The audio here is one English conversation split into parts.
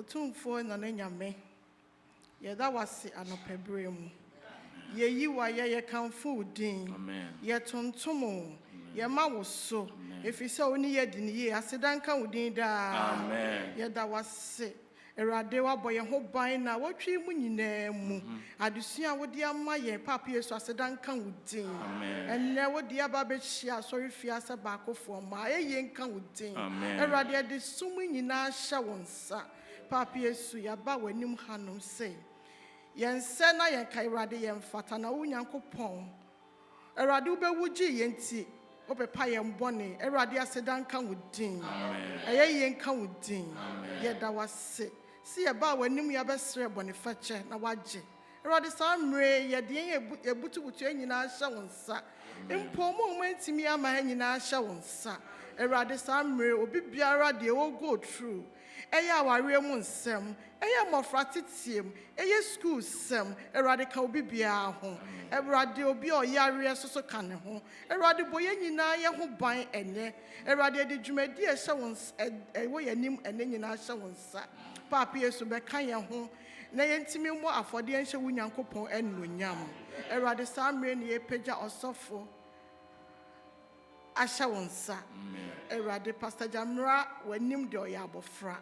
Otumfo na nyame ye da wase anopebre mu ye yiwa ye kanfo din ye tontomo ye ma wo so efise oni ye di ye asedanka udin da amen ye da wase erade wa boye ho ban na watwi mu nyina mu adusua wodi ama ye papa yesu asedanka udin enne wodi aba be hia sorry fia se ba kofo ma ye nka udin erade de sumu nyina hya wonsa Papa Yesu yaba wanim hanom se yense na yenka Awurade yemfata na wunyankopon Awurade ubewuji yenti opepa yembone Awurade asedanka wudin eye yenka wudin yeda wase si yaba wanim yabesre bone fache na waje Awurade samre yede ebutubutu enyina hya wonsa mpo mo ntimi ama enyina hya wonsa Awurade samre obi biara de wo go through Eya ware mu nsem eya mofra titiem eya school sem Awurade ka obi bia ho Awurade obi oyare soso ka ne ho Awurade boye nyina ye ho ban ene Awurade de dwumadi e hye wons wo yanim ene nyina hye wonsa Papa Yesu be kan ye ho na yentimi mo afode enhye wunyankopon enonyam Awurade samre ne ye pagya osofo ahye wonsa Awurade Pastor Gyamera wanim de oyabofra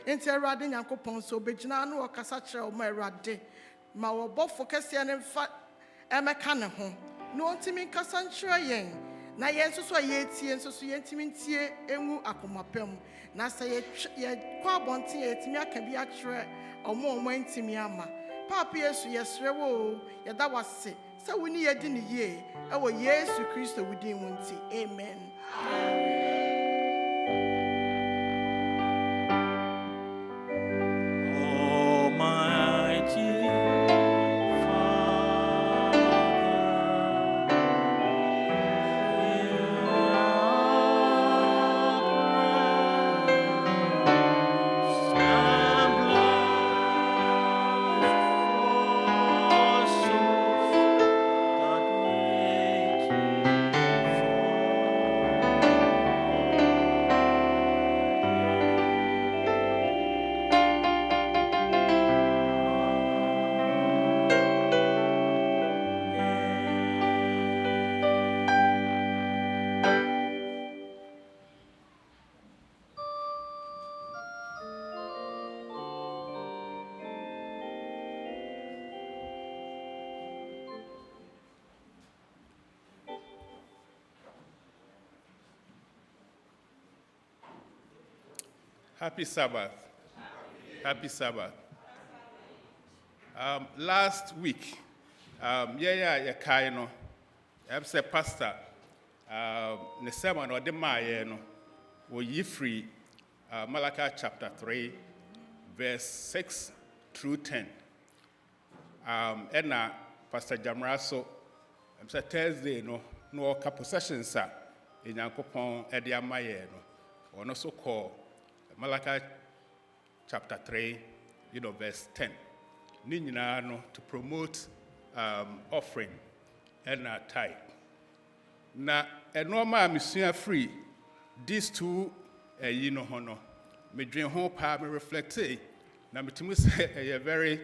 Enti Awurade nyankopon so begina no okasa kire o ma Awurade ma wo bofo kese ne mfa emeka ne ho no ontimi nkasa nkire yen na yen so ye tie so yentimi ntie enwu akomapem na se ye kwa bonte ye timi aka bi akire omo ntimi ama Papa Yesu yesre wo ye da wase se woni ye di ne ye e wo Yesu Kristo wudi mu nti amen Happy Sabbath. Happy Sabbath. Last week, I'm say pastor, the sermon or the Maya, we free Malachi chapter 3, verse 6 through 10. And Pastor Gyamera, so I'm say Thursday, no couple sessions, in Yankopon Edia Maya, or no so called Malachi chapter 3, verse 10. To promote offering and tithe. Now, a normal mission free, these two, me dream home power me reflect. Now, me to say a very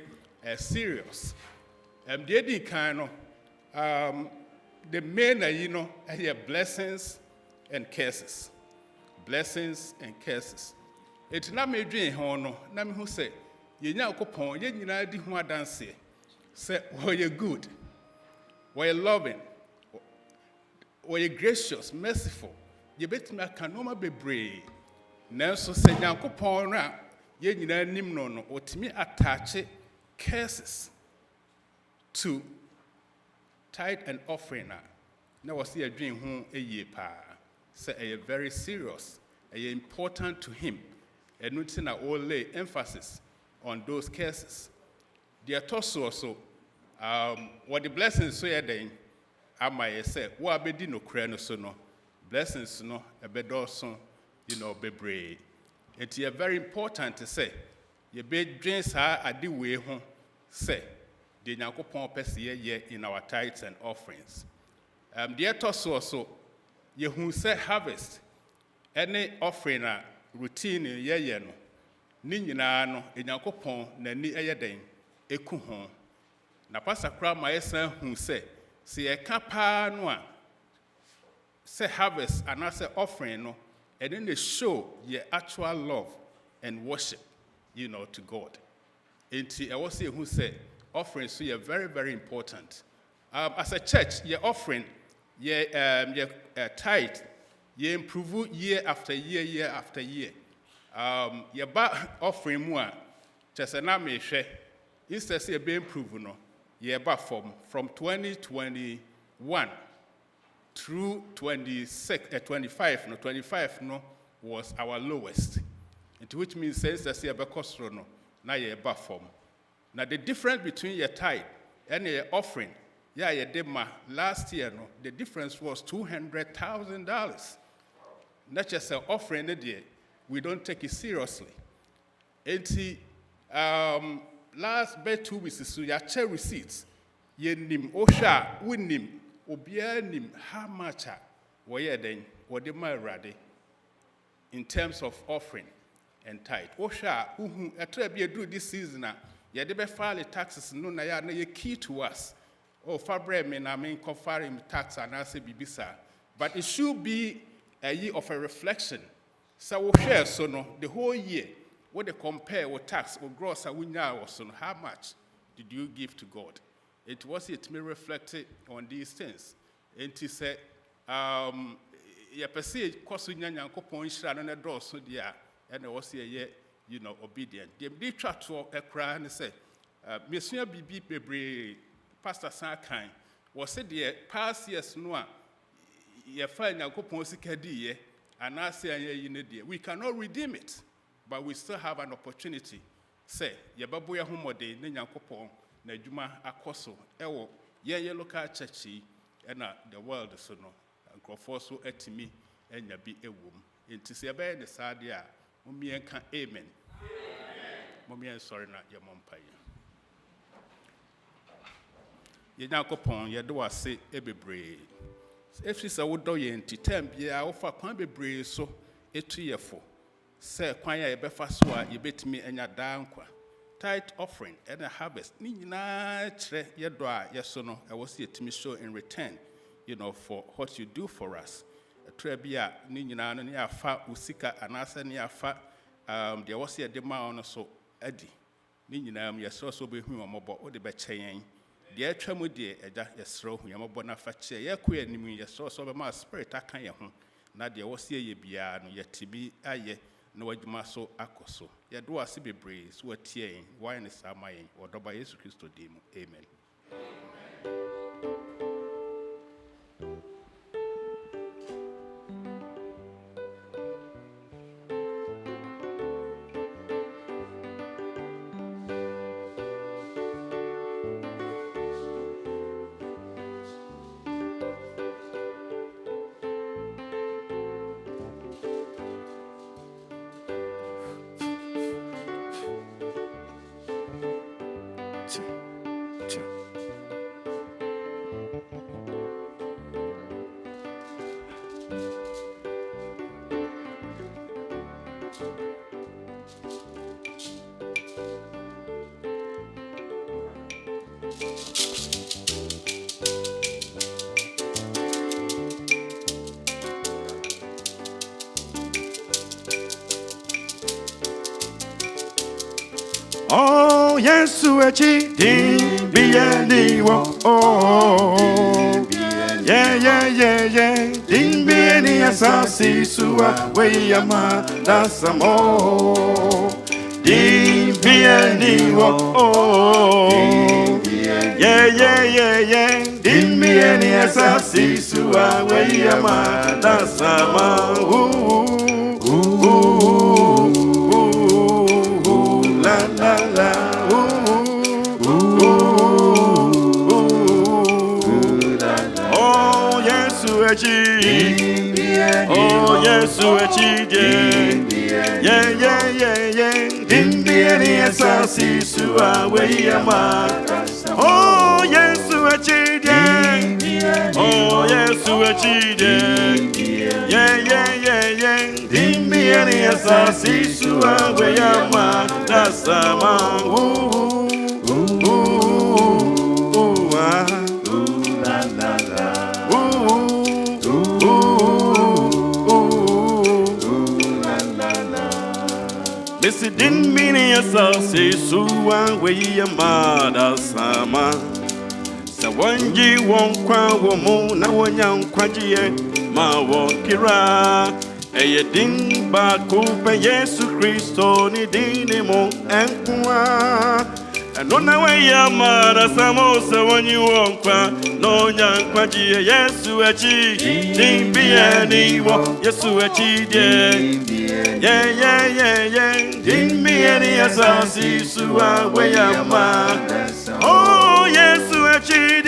serious. The other kind the main, blessings and curses. Blessings and curses. It's not me dream home, no, who say. You know, Copon, you know, di who dance say, were you good? Were you loving? Were you gracious, merciful? You bet me a canoma be brave. Nelson said, Yanko Pona, you know, Nimno, or to me attach curses to tithe and offering. Now, was he a dream whom a year pa? Say, a very serious, a important to him, and nothing at all lay emphasis on those cases. The torso also, what the blessings so ya then, I might say, what be no crano so no blessings no a bedoson, be brave. It's very important to say, ye be drinks are at the way home, say, the Yankopon Pessia in our tithes and offerings. The torso also, ye who say harvest, any offering routine ye no. Ninyina no Enyankopon na ni eyeden eku ho na pastor kra ma yesan hu se eka pa no a se harvest and say offering no and then they show your actual love and worship to God. Enti e wo se hu se offering so very very important. As a church your offering your tithe you improve year after year after year. Your back offering more, just a name share. Instead, say be improved no. Your back from 2021 through 25 no was our lowest. Which means says that your back cost no. Now your back form. Now the difference between your tithe and your offering, your dema last year no, the difference was $200,000. Not just an offering a day. We don't take it seriously. And last 2 weeks, so you check receipts. You nim Osha, we nim, Obia nim, how much were you then, or the ready in terms of offering and tithe. Osha, who a do this season, you never file taxes, no, na key to us. Oh, Fabre, I mean, conferring tax and I say, Bibisa. But it should be a year of a reflection. So we share so no the whole year. What they compare with tax or gross or so how much did you give to God? It was it me reflected on these things. And he said, ya perceive kosu nyanyanko pon shira no draw so dia and was here obedient. They did try to a cry and say, Monsieur Bibi Bebre, Pastor Sakan, was said the past years no ya find yanko pon sikadi. And I say, we cannot redeem it, but we still have an opportunity. Say, Yababuya Humode, Nenyankopon, Najuma Akoso, Ewo, ye local churchy, and the world so no, and Crofoso etimi, and Yabi a womb. In Tisiabe, the Sadia, Mumian can amen. Mumian sorry not your mumpire. Yankopon, Yadua say, Ebebre. If she's a wood doyen to temp, ye offer quite be brave so a 2 year for. Say, quire a befaswa, you bet me and your down qua. Tight offering and a harvest. Nina, ye dry, yes or no, I was here to me show in return, for what you do for us. A trebia, Nina, near fat, Usika, and Asa near fat, there was here demand so Eddie. Nina, yes, also be whom I'm about the betchaying. Dear Tramudi, a throw, Yamabona Fache, ya queer name, your source of my spirit, I can't. Now there was ye be yet to be a ye, na wadwuma so akoso ye do ase bebre so watie why ne samaye odoba Yesu Kristo dim amen. Oh, yes, Suechi, ding, be any one. Oh, yeah. Ding, be any assassin, Sua, way a man, that's some more. Ding, be any one. Oh, yeah. Ding, be any assassin, Sua, way a man, that's some more. Oh, yes, Suechi, yeah. Didn't be any assassin, Sua, way a man. Oh, yes, Suechi, oh, yes, Suechi, yeah. Didn't be any assassin, Sua, way a man. That's a man. Missy didn't mean yourself, say so one way a mother summer. So one ye won't crown woman, now one young quadrie, my walkira. A ding back over Jesus Christo, ni dinimo and qua. And on the way, your mother, Samosa, when you won't cry, no young quadrie, yes, to achieve, ding be any walk, yes, to achieve, yeah. Ding me any assassin, Sua, way a man. Oh, yes, to achieve,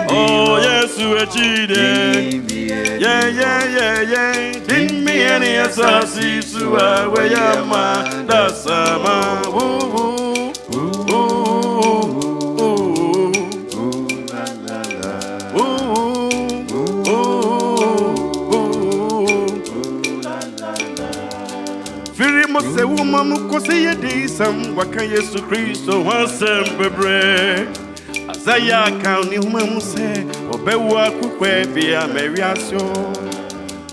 oh, yes, to achieve, yeah. Ding me any assassin, Sua, way a man. That's a man. Say woman who say a day some waka Yesu Christo was sempebre. Azaya county woman say obewa kukwe via Mariasio.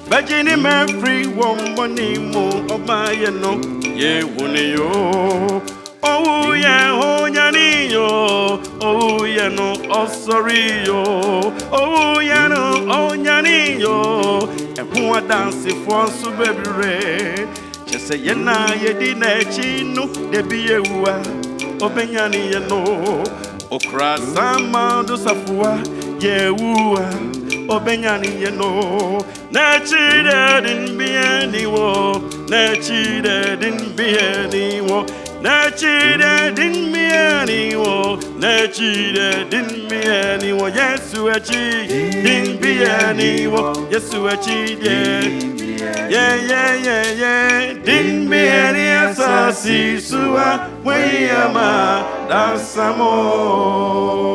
Bajini me free one money mo obaya no ye wone yo. Oh yeah honyani yo. Oh yeah no oh sorry yo. Oh yeah no honyani yo. And who a dance for so baby. Say yena yedi na chinu debi ewa obenyani yeno okra sama do safua yewa obenyani yeno na chide din bi aniwo na chide din bi aniwo na chide din bi aniwo na chide din bi aniwo Yesu achi din bi aniwo Yesu achi yeah. Didn't be any assassin, Sua, way a man, that's some more.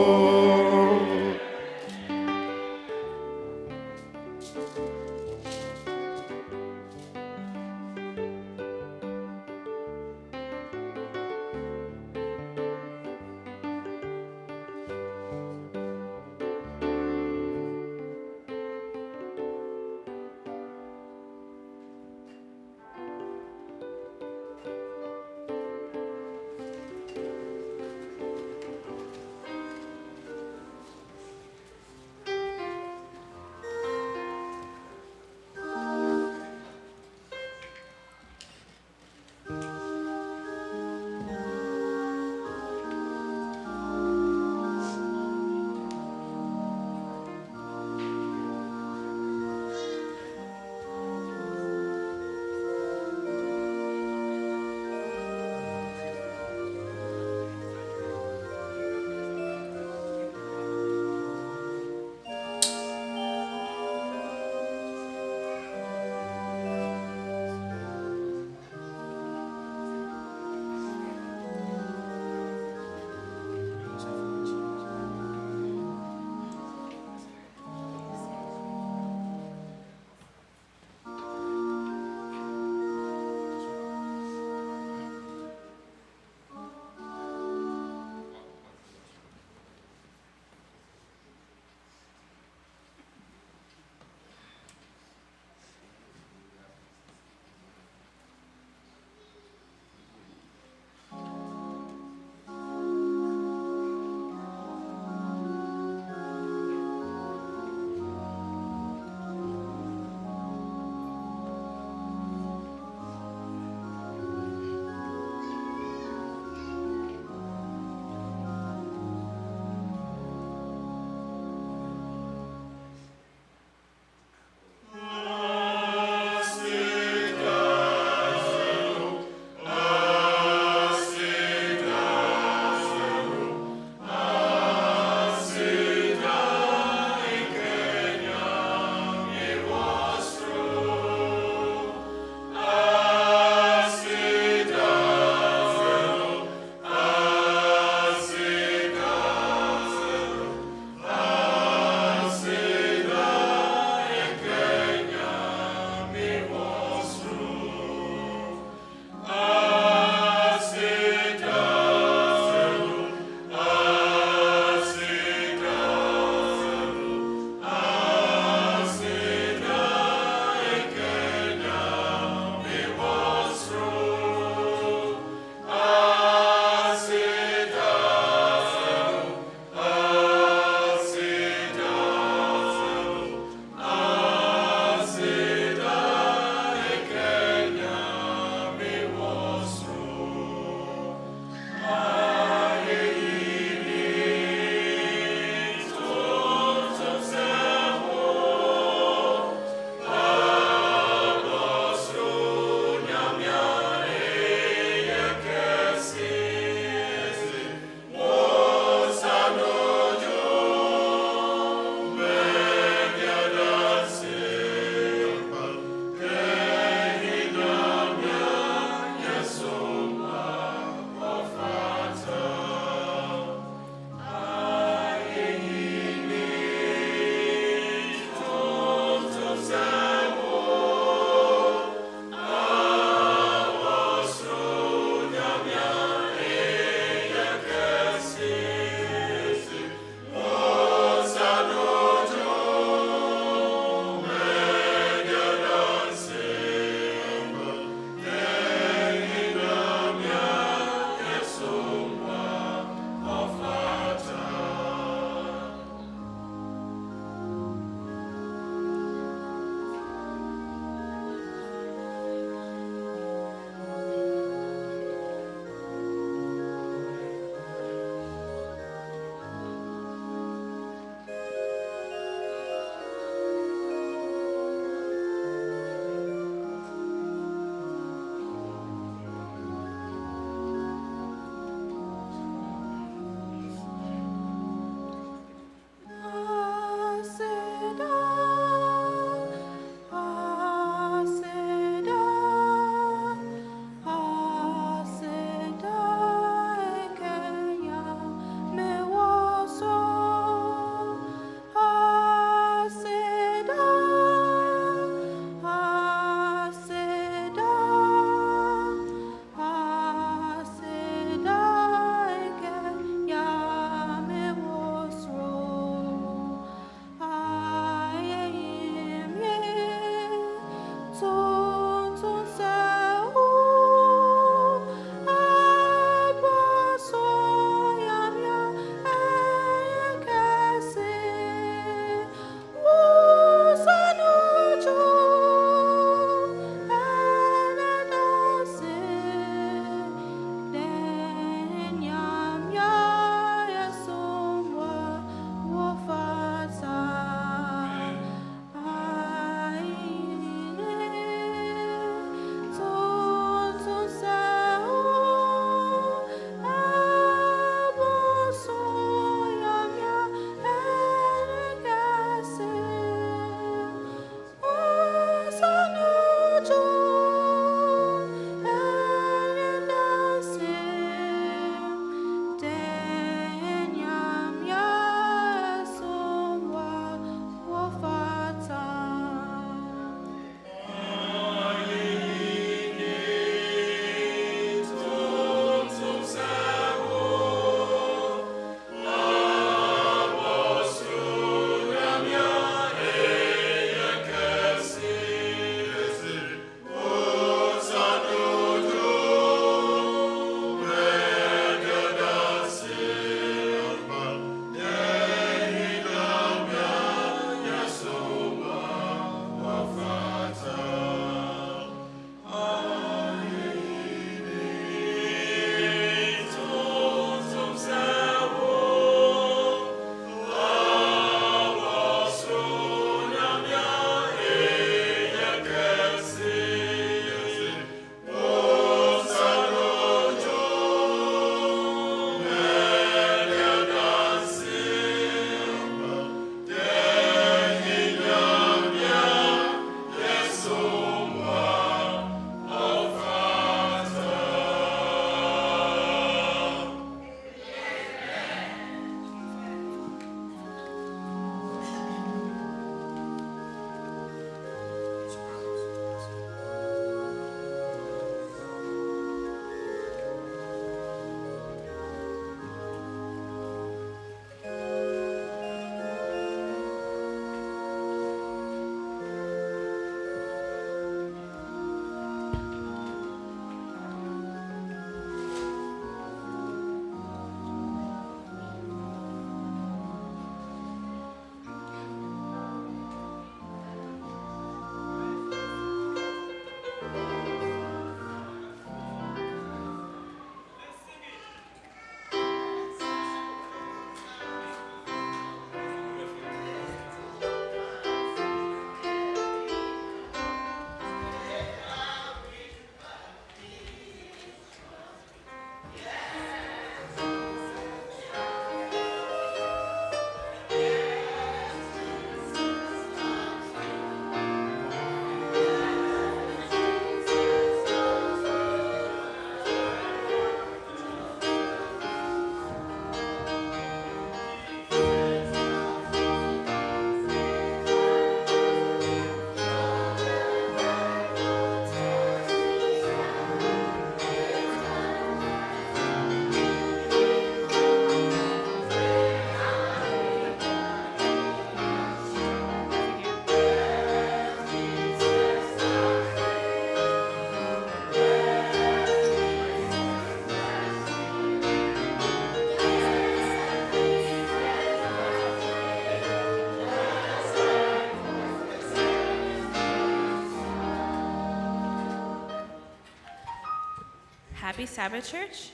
Happy Sabbath, church.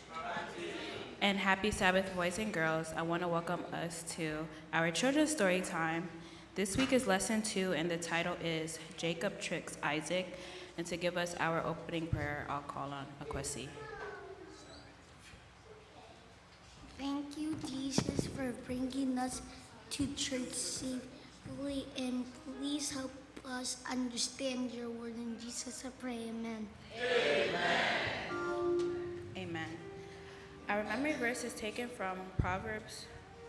And happy Sabbath, boys and girls. I want to welcome us to our children's story time. This week is lesson 2, and the title is Jacob Tricks Isaac. And to give us our opening prayer, I'll call on Akwesi. Thank you, Jesus, for bringing us to church safely, and please help us understand your word. In Jesus I pray, amen. Amen. Our memory verse is taken from Proverbs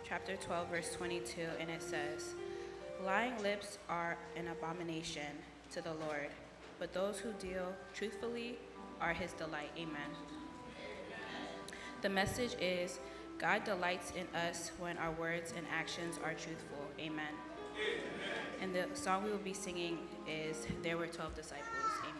chapter 12, verse 22, and it says, "Lying lips are an abomination to the Lord, but those who deal truthfully are his delight." Amen. The message is, God delights in us when our words and actions are truthful. Amen. And the song we will be singing is "There Were 12 Disciples." Amen.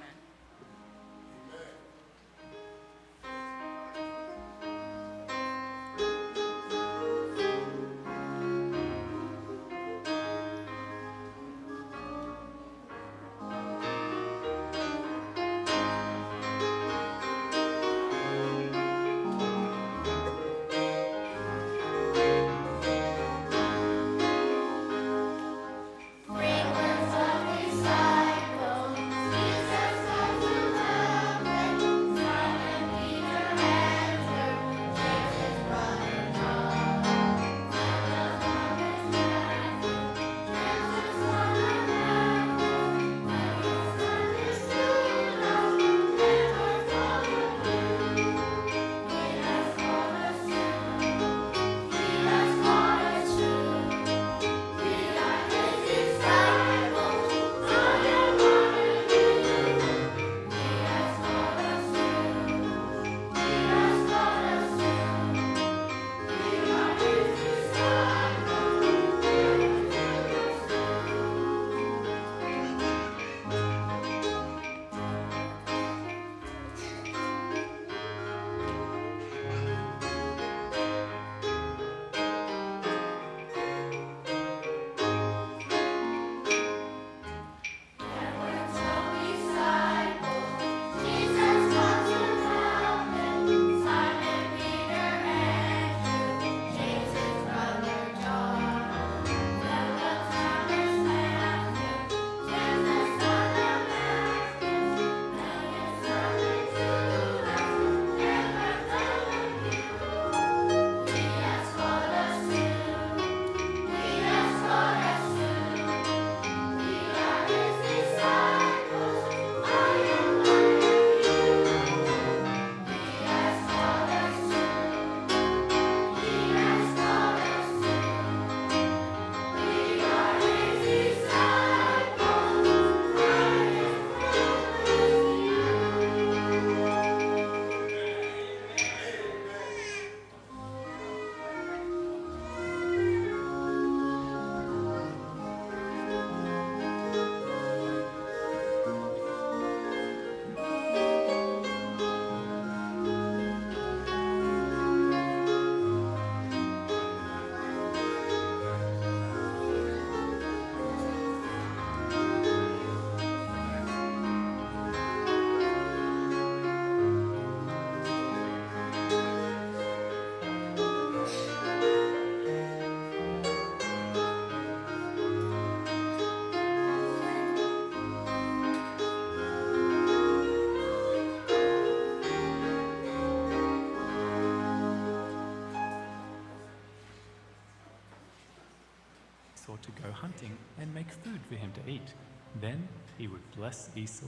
To go hunting and make food for him to eat. Then he would bless Esau.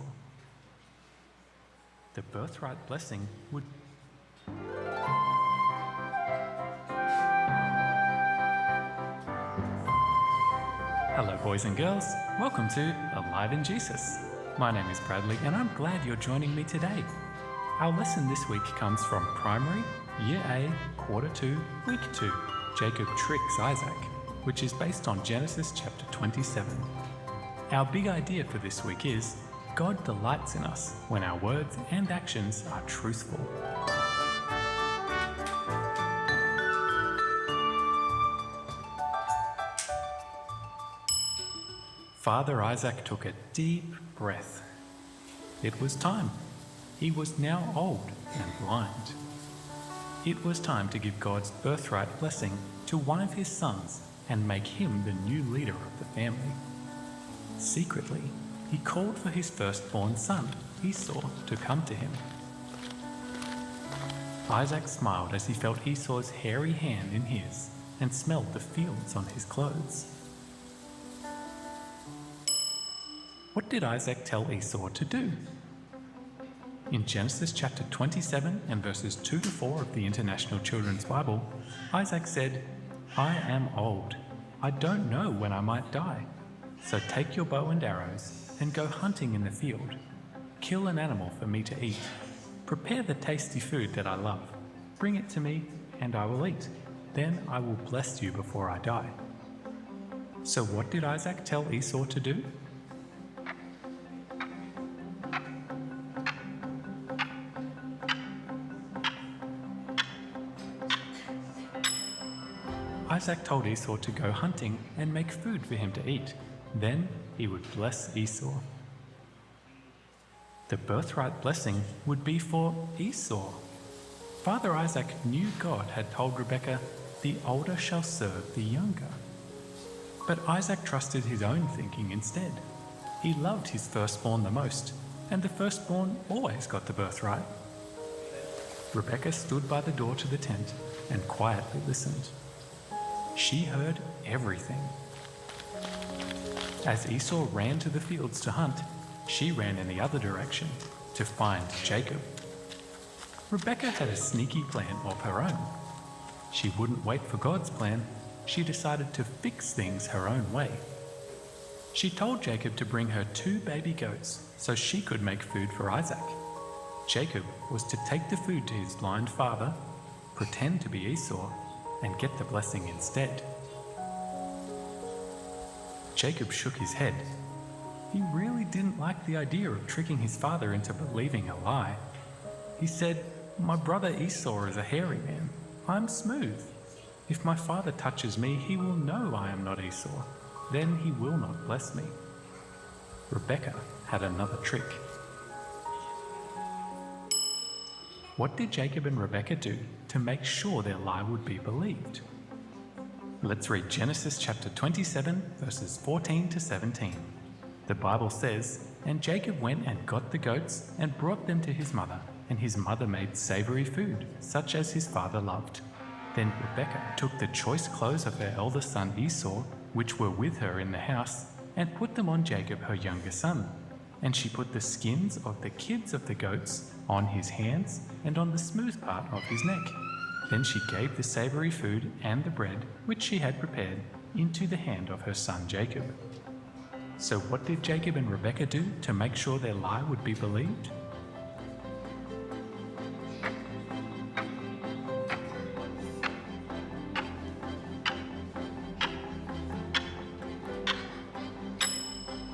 The birthright blessing would... Hello, boys and girls. Welcome to Alive in Jesus. My name is Bradley, and I'm glad you're joining me today. Our lesson this week comes from Primary, Year A, Quarter 2, Week 2, Jacob Tricks Isaac, which is based on Genesis chapter 27. Our big idea for this week is, God delights in us when our words and actions are truthful. Father Isaac took a deep breath. It was time. he was now old and blind. It was time to give God's birthright blessing to one of his sons and make him the new leader of the family. Secretly, he called for his firstborn son, Esau, to come to him. Isaac smiled as he felt Esau's hairy hand in his and smelled the fields on his clothes. What did Isaac tell Esau to do? In Genesis chapter 27 and verses 2 to 4 of the International Children's Bible, Isaac said, "I am old. I don't know when I might die. So take your bow and arrows and go hunting in the field. Kill an animal for me to eat. Prepare the tasty food that I love. Bring it to me and I will eat. Then I will bless you before I die." So what did Isaac tell Esau to do? Isaac told Esau to go hunting and make food for him to eat. Then he would bless Esau. The birthright blessing would be for Esau. Father Isaac knew God had told Rebekah, "The older shall serve the younger." But Isaac trusted his own thinking instead. He loved his firstborn the most, and the firstborn always got the birthright. Rebekah stood by the door to the tent and quietly listened. She heard everything. As Esau ran to the fields to hunt, she ran in the other direction to find Jacob. Rebekah had a sneaky plan of her own. She wouldn't wait for God's plan. She decided to fix things her own way. She told Jacob to bring her 2 baby goats so she could make food for Isaac. Jacob was to take the food to his blind father, pretend to be Esau, and get the blessing instead. Jacob shook his head. He really didn't like the idea of tricking his father into believing a lie. He said, "My brother Esau is a hairy man. I'm smooth. If my father touches me, he will know I am not Esau. Then he will not bless me." Rebekah had another trick. What did Jacob and Rebekah do to make sure their lie would be believed? Let's read Genesis chapter 27, verses 14 to 17. The Bible says, "And Jacob went and got the goats and brought them to his mother, and his mother made savory food, such as his father loved. Then Rebekah took the choice clothes of her eldest son Esau, which were with her in the house, and put them on Jacob her younger son. And she put the skins of the kids of the goats on his hands and on the smooth part of his neck. Then she gave the savory food and the bread, which she had prepared, into the hand of her son Jacob." So what did Jacob and Rebekah do to make sure their lie would be believed?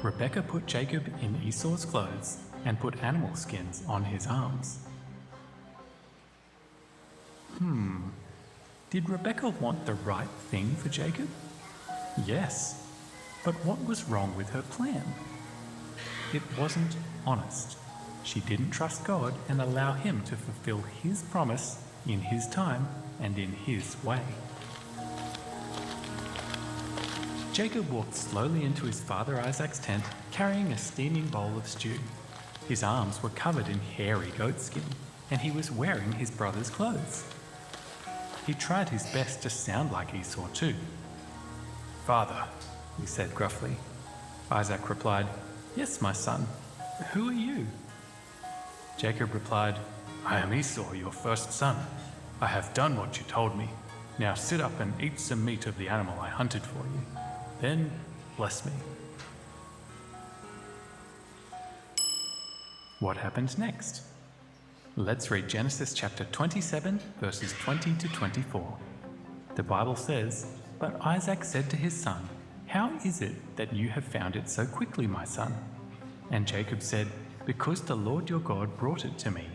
Rebekah put Jacob in Esau's clothes and put animal skins on his arms. Did Rebekah want the right thing for Jacob? Yes, but what was wrong with her plan? It wasn't honest. She didn't trust God and allow him to fulfill his promise in his time and in his way. Jacob walked slowly into his father Isaac's tent, carrying a steaming bowl of stew. His arms were covered in hairy goatskin, and he was wearing his brother's clothes. He tried his best to sound like Esau too. "Father," he said gruffly. Isaac replied, "Yes, my son. Who are you?" Jacob replied, "I am Esau, your first son. I have done what you told me. Now sit up and eat some meat of the animal I hunted for you. Then bless me." What happened next? Let's read Genesis chapter 27, verses 20 to 24. The Bible says, "But Isaac said to his son, 'How is it that you have found it so quickly, my son?' And Jacob said, 'Because the Lord your God brought it to me.'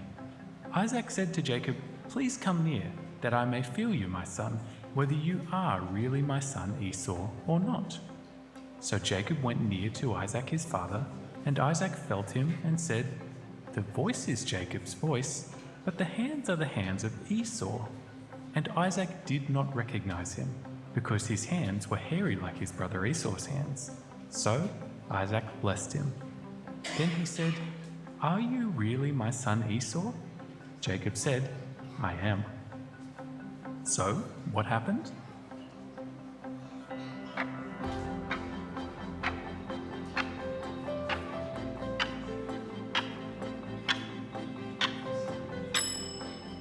Isaac said to Jacob, 'Please come near, that I may feel you, my son, whether you are really my son Esau or not.' So Jacob went near to Isaac his father, and Isaac felt him and said, The voice is Jacob's voice, but the hands are the hands of Esau. And Isaac did not recognize him, because his hands were hairy like his brother Esau's hands. So Isaac blessed him. Then he said, "Are you really my son Esau?" Jacob said, "I am." So what happened?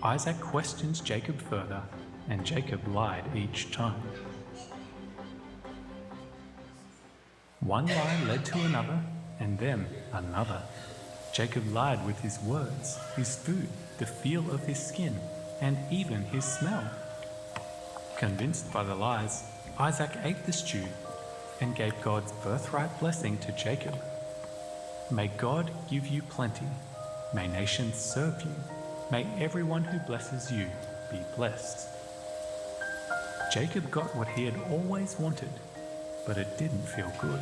Isaac questions Jacob further, and Jacob lied each time. One lie led to another, and then another. Jacob lied with his words, his food, the feel of his skin, and even his smell. Convinced by the lies, Isaac ate the stew and gave God's birthright blessing to Jacob. May God give you plenty. May nations serve you. May everyone who blesses you be blessed. Jacob got what he had always wanted, but it didn't feel good.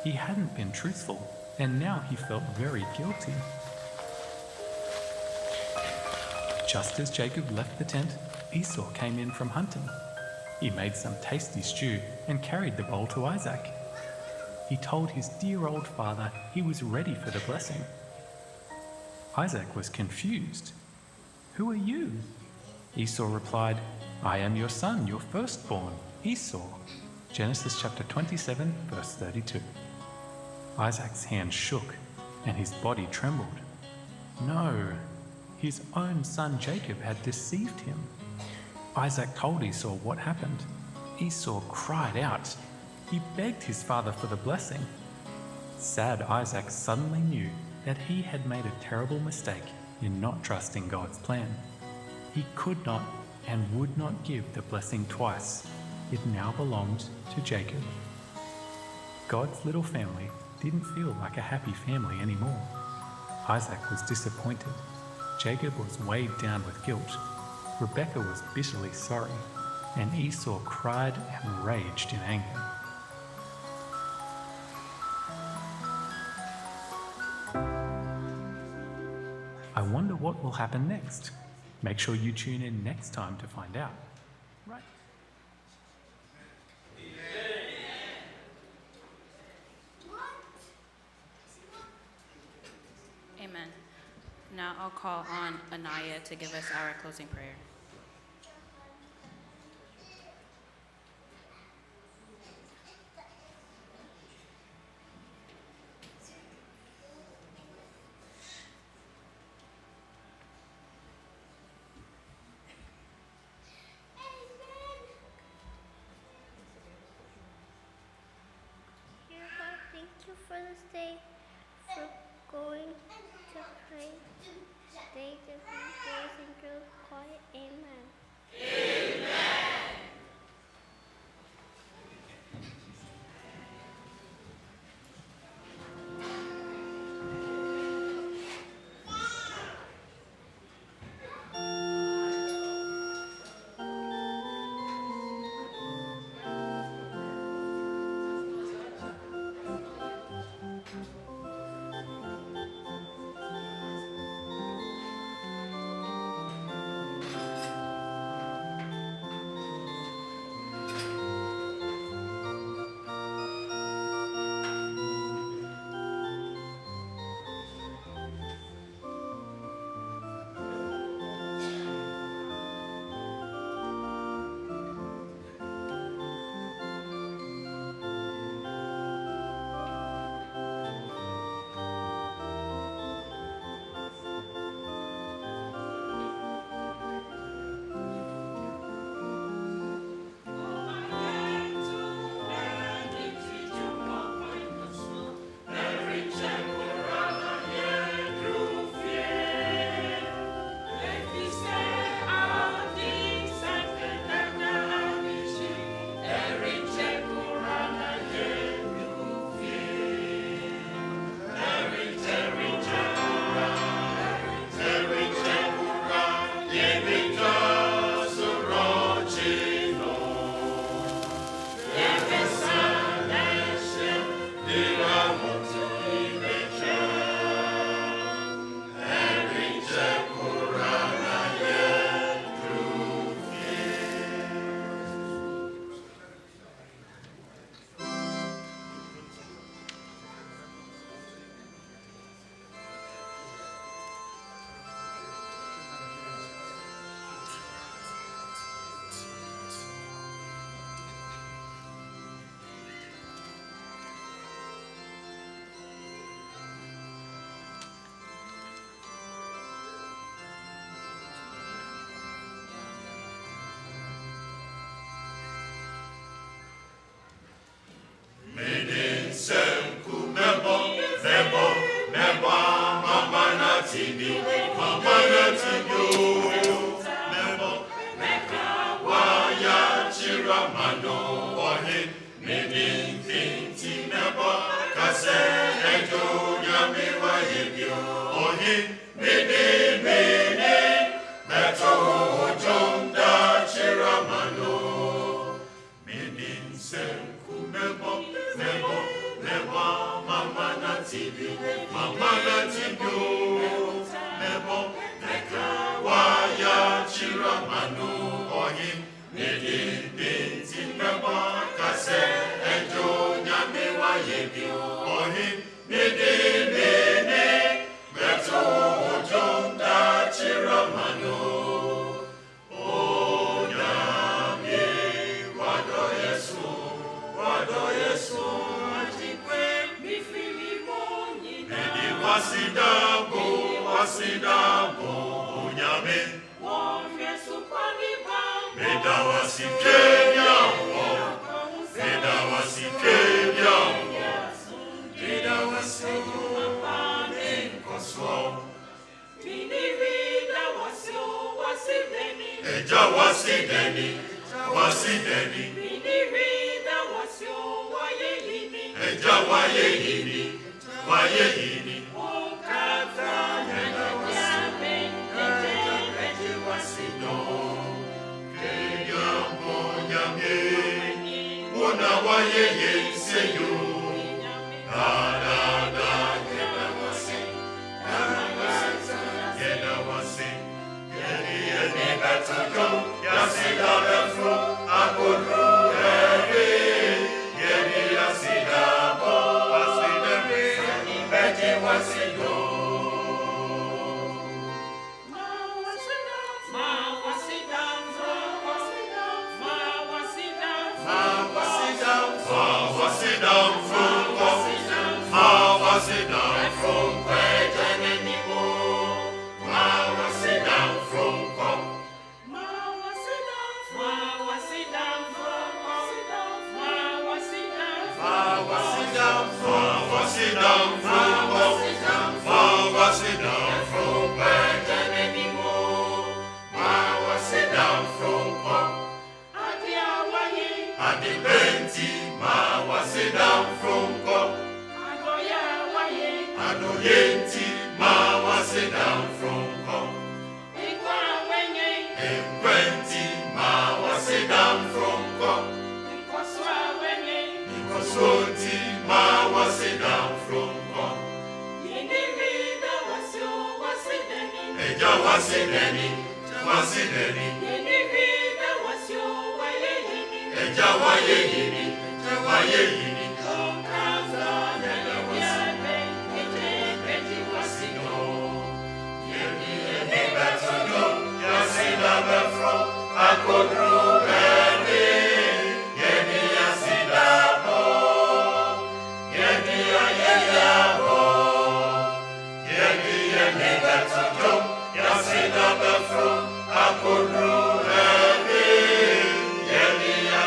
He hadn't been truthful, and now he felt very guilty. Just as Jacob left the tent, Esau came in from hunting. He made some tasty stew and carried the bowl to Isaac. He told his dear old father he was ready for the blessing. Isaac was confused. "Who are you?" Esau replied, "I am your son, your firstborn, Esau." Genesis chapter 27, verse 32. Isaac's hand shook and his body trembled. No, his own son Jacob had deceived him. Isaac told Esau what happened. Esau cried out. He begged his father for the blessing. Sad Isaac suddenly knew that he had made a terrible mistake in not trusting God's plan. He could not and would not give the blessing twice. It now belonged to Jacob. God's little family didn't feel like a happy family anymore. Isaac was disappointed. Jacob was weighed down with guilt. Rebekah was bitterly sorry, and Esau cried and raged in anger. I wonder what will happen next. Make sure you tune in next time to find out. Right. Amen. Now I'll call on Anaya to give us our closing prayer. Dear God, thank you for this day, for going to pray. Today to be boys and girls quiet. Amen.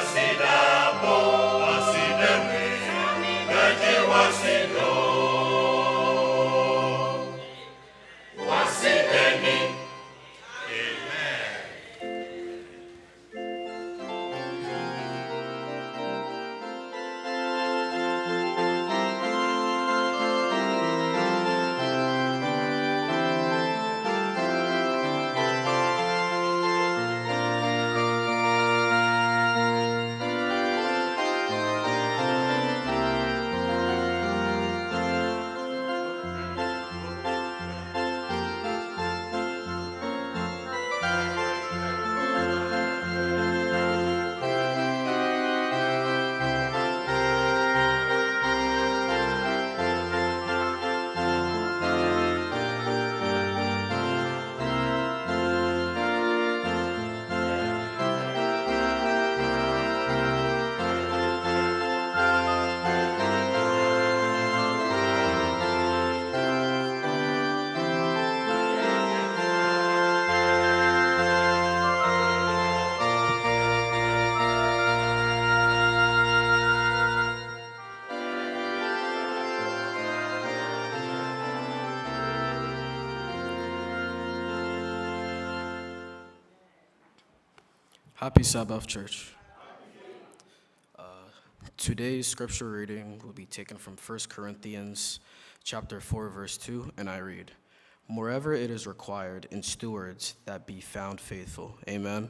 Asida bo, asida Happy Sabbath, church. Today's scripture reading will be taken from 1 Corinthians chapter 4, verse 2, and I read, "Moreover, it is required in stewards that be found faithful." Amen.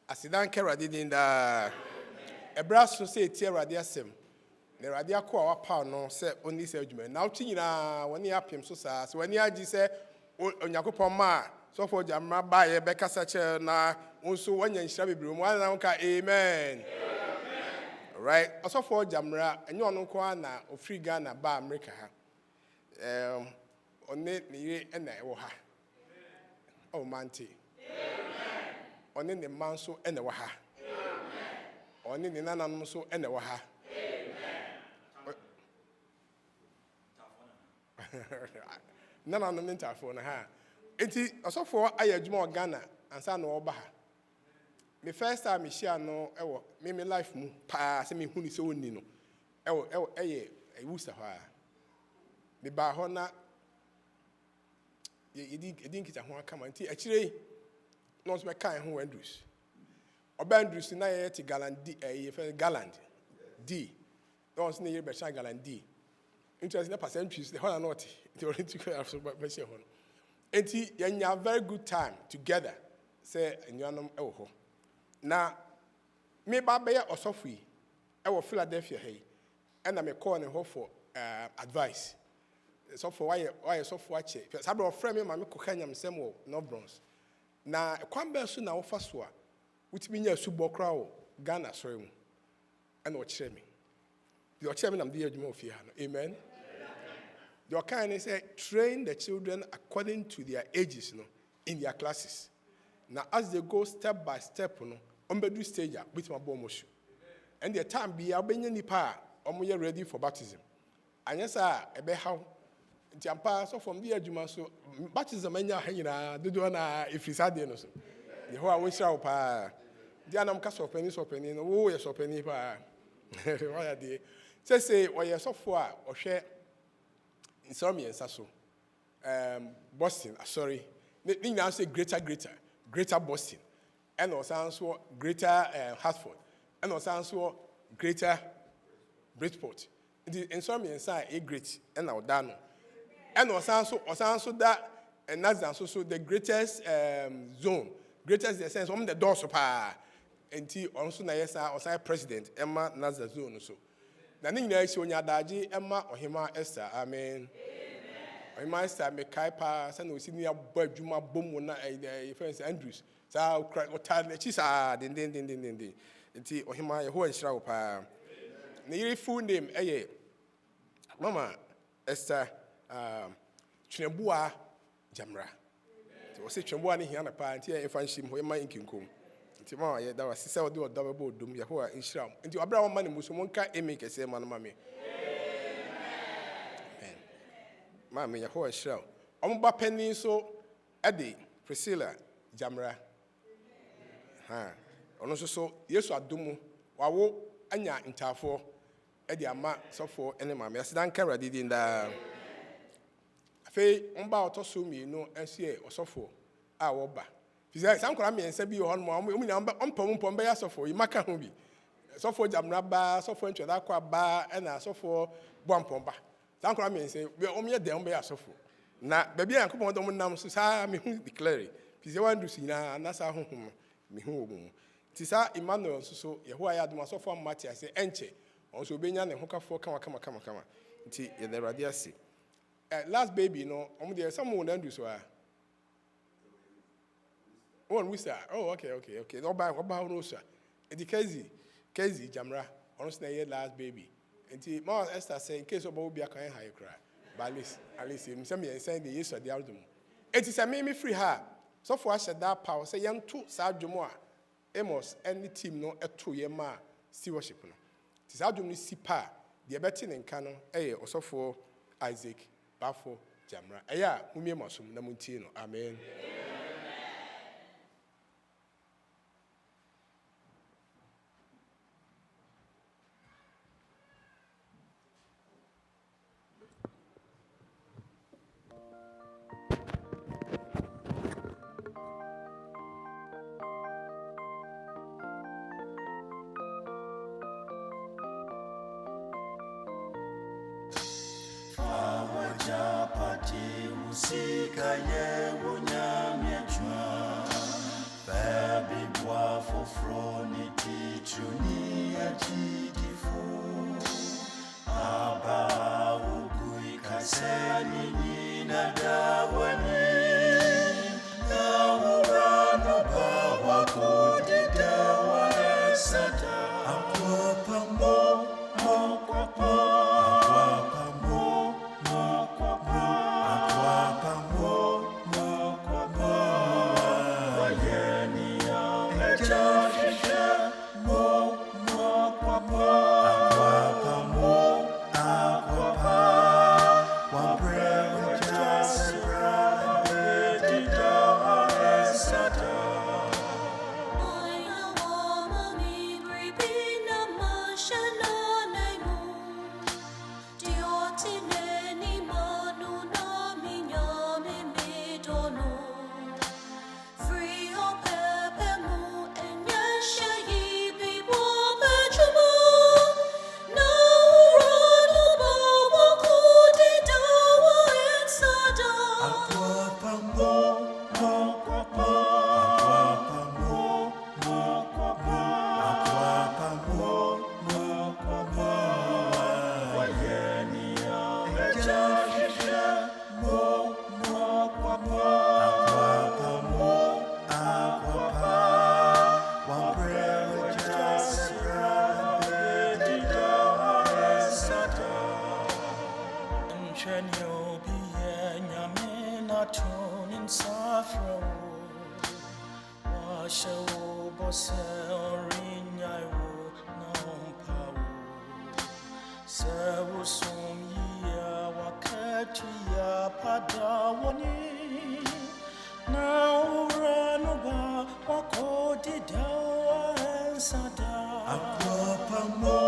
Asidan kerade din da ebra so se tie rade asem na rade akọ a wapa no se oni se adwuma na uti nyina woni apem so saa se woni agi se onyakopon ma so for Gyamera ba ye be kasa che na unso wanya nhira bebre mu ana nka amen right also for Gyamera enye ono nko na ofri Ghana ba America ha onne ne yire na ewo ha oh manti Oni ne man so ene wa ha. Oni ne nananom so ene wa ha. Nananom ne ntafo na ha. Enti osofo aye adwuma Ghana ansa na oba ha. Me first time me share no ewo me life mu pa se me huni se woni no. Ewo eye ewusa ha. Me ba ho na ye kita ho aka ma nti akire no so kind who Andrews. Andrews na ye ti Galand Galand D. Don't see ye be Galand D. Interesting na percentages the whole not the original of so be share hon. Enti ye very good time together. Say nyanom e wo ho. Na me ba be ye osofo yi e wo Philadelphia hey. And na me call ne ho for advice. So for why so for ache. Sabro friend me ma me kokanya msem wo no bronze. Na kwamba so na wofa so a wutimi nya subo kra wo Ghana sori mu ana o kire me the o kire me nam de adwuma ofie ha no amen the kind is say train the children according to their ages no in their classes now as they go step by step no ombedu stage a bitima bo mosu and the time be obenya nipa a omoye ready for baptism anyesa ebe how Jampa so from the adwuma so baptism anya hanyina dodo na ifisade no so ye ho a wo hira wo pa dia nam ka so pani no wo ye so pani pa wa ya de say o ye sofo a o hwe insomi ensa so Boston sorry ni nya say greater Boston and o san so greater Hartford and o san so greater Bridgeport the insomi ensa e great and na oda no and also that and that's also the greatest zone, greatest in the sense the door so pa and also na yes also president Emma Nazar zone so. Na nyina isi onya daji Emma Ohima Esther amen. Ohima Esther me kai pa sa na osini abo adwuma bom na friends Andrews sa otal chi sa den nti Ohima ye ho anhira wo pa. Na yiri full name Mama Esther Twembua Gyamera. So say Twembua ni hia na pa nti e fa nhim ho e ma inkinkom. Nti ma ye da wase se ode odo be bodum ye ho a nhira. Nti obra wo ma ne muso monka emi kese ma no ma me. Amen. Ma me ye ho a nhira. Omba pani so ede Priscilla Gyamera. Ha. Ono so Yesu adomu wawo anya ntafo ede ama sofo ene ma me. Asidan kara didi nda Fe omba otoso mi no ense osofo a wo ba. Fiza sam kora me ensa bi ho no mo nya ompom be ya sofo yi maka ho bi. Sofo Gyamera ba, sofo ntweda kwa ba, na sofo bompom ba. Sam kora me ense be omye dem be ya sofo. Na ba bia yankopon do mo nam so sa me hu declare. Fiza wandu sina na sa honhom me hu omu. Ti sa Emmanuel so ye ho aya dum sofo Matia se enche. Onso benya ne hokafo kama. Nti ye the radiasi. Last baby, no, there someone don't do so. One we say, oh, okay. No about no sir. And the Kezi Gyamera, honestly, last baby. And the Mama Esther say, in case of Bobby, I can't high cry. But at least, some saying the yes or the album. It is a mimi free her. So for us, that power say, young two, Sarjumoa, Amos, any team no a 2 year ma, stewardship. It is Sarjum Sipa, the betting in canon, also for Isaac. Baffour Gyamera. Aya mumie masum na muntie no. Amen. show boss orinya wo na umpawo Sewo som ya wakati ya padawoni na urano ba wakodi dawa ensada akwapa mo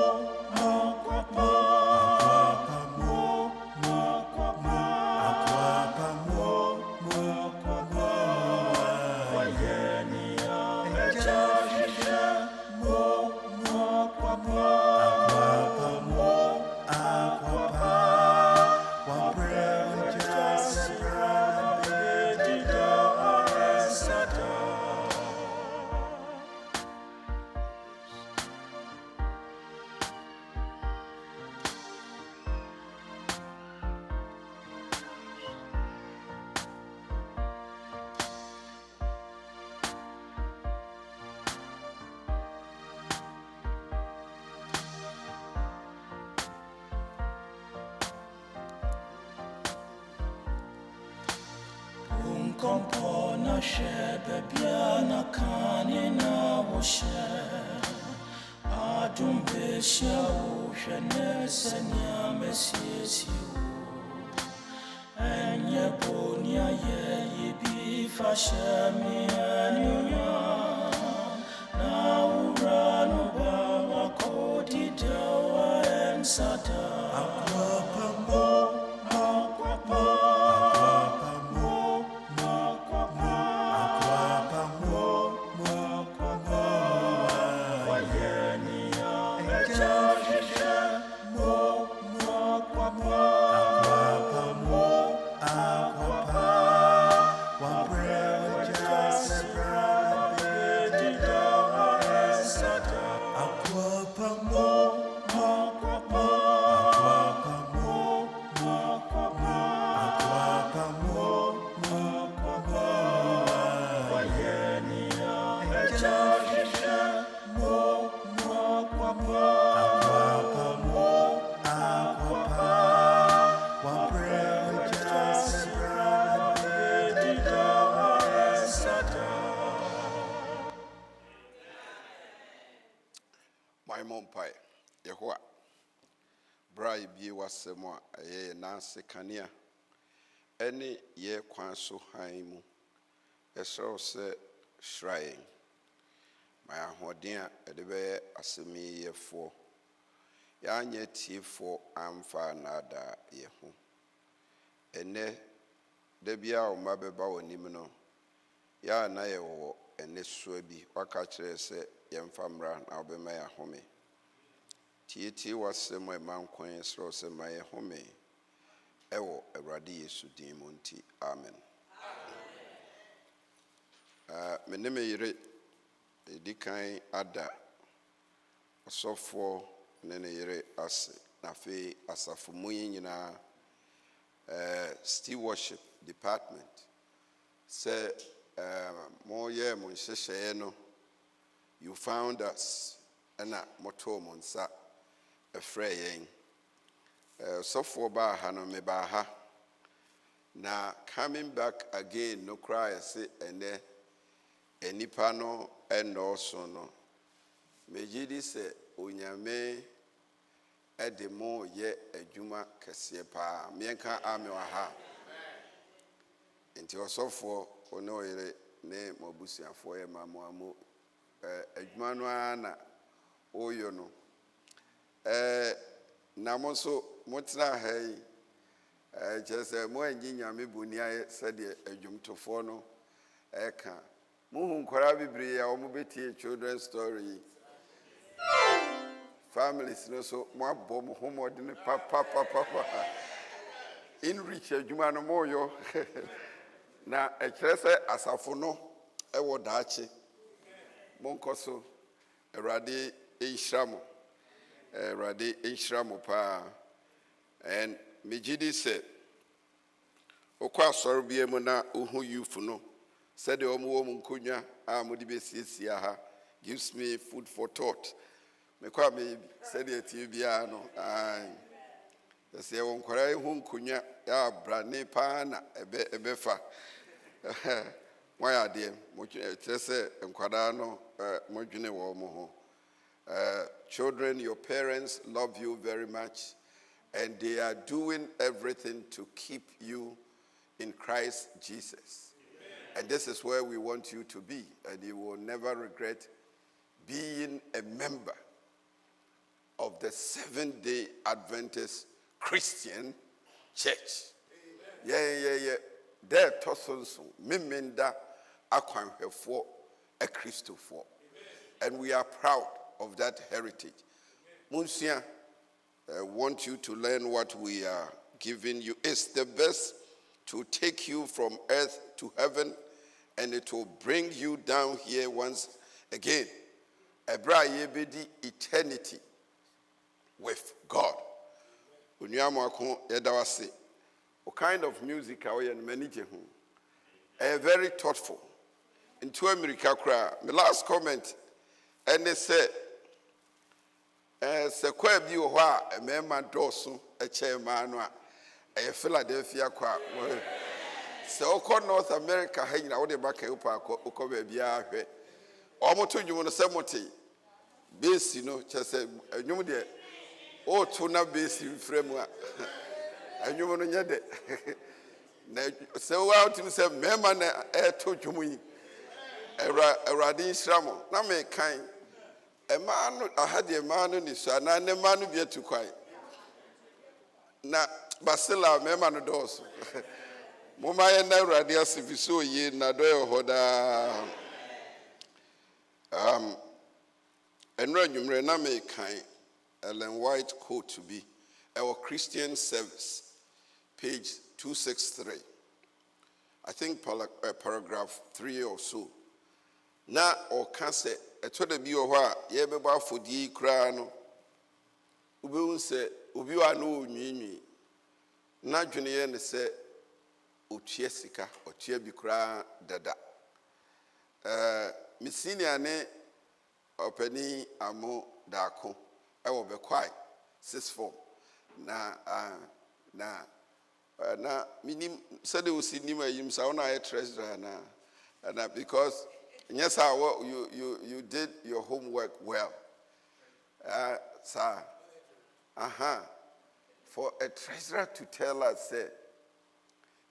Kompona shebe biana kanina woshe Adumbe shau shenese nyamesiesi Enye bonya ye yibi fashemi anyunya Na uranu bawa kodi dawa ensada Akwapa mo Pai Yehoa Brai bi wasemo aye na sekania ene ye kwan so han mu esro se shrine my ahoden a edebe asemi yefo ya anye tifo amfa nada ye ho ene de bia o mabeba wonim no ya na ye wo ene so bi waka kire se yemfa mra na obema ya home Tieti wasemo emankwan sro se maye home ewo Awurade Yesu din mu nti amen. Meneme yire edikan ada osofo ne yire ase na fe asafo munyi nyina Stewardship department say mo ye mo nhyehyeye no you found us ana moto monsa afrayen so for ba ha no me ba ha na coming back again no cry say ene enipa no eno so no mejidi se onyame edemo ye adwuma kese pa mienka ame wa ha enti osofo ono yere ne mobusiafo ye mamoamu adwuma no ana oyo no na moso motna hai jese mo anyinya mebunia sede adwumtofo no eka muhu nkora bibiri ya omo betie children story families no so mo abom homode ne papa in rich adwuma no moyo na ekrese asafo no ewo daache monkoso Awurade ehiramo Awurade ehiramo pa and mejidi se okwa asorobie mu na ohu youth no said the omo nkonya a modi besiesia ha gives me food for thought me kwa me said the tibia no se won kwara hu nkonya ya brane pa na ebefa Why are they? Children, your parents love you very much, and they are doing everything to keep you in Christ Jesus. Amen. And this is where we want you to be, and you will never regret being a member of the Seventh-day Adventist Christian Church. Amen. Yeah. There tosonso memenda akwanhwefo a Christofo. And we are proud of that heritage. Monsieur, I want you to learn what we are giving you. It's the best to take you from earth to heaven, and it will bring you down here once again. Ebra yebedi eternity with God. Unyamako yedawase. What kind of music are we in manage? Very thoughtful. Into America, my last comment, and they said, "Se kwa bi o hwa emema doso a chairman a Philadelphia kwa so North America hanging out the back of Uko Bia hwe omoto dwumo no semote base no chese dwumo de o to na base frame a dwumo no nyede na so out him say mema na to dwumo yi Eradi Shramo na me kan a man I had a man in his son and a man be too quiet. Na Basila Memano doors. Mumaya never radius if you saw ye Nadoyo Hoda. And Rajum Rename kind Ellen White quote to be our Christian service, page 263. I think paragraph 3 or so. Na or cancer. I told the Bioha, Yebeba for the Crano. Ubu say, Ubua no Mimi. Na Junian say, Utiesica or Tiebicra Dada. Missinia ne Openi Amo Dako. I will be quiet. 6-4. Na minim said you see Nima Yim Sauna treasure na because. Yes, sir, you did your homework well. Sir. For a treasurer to tell us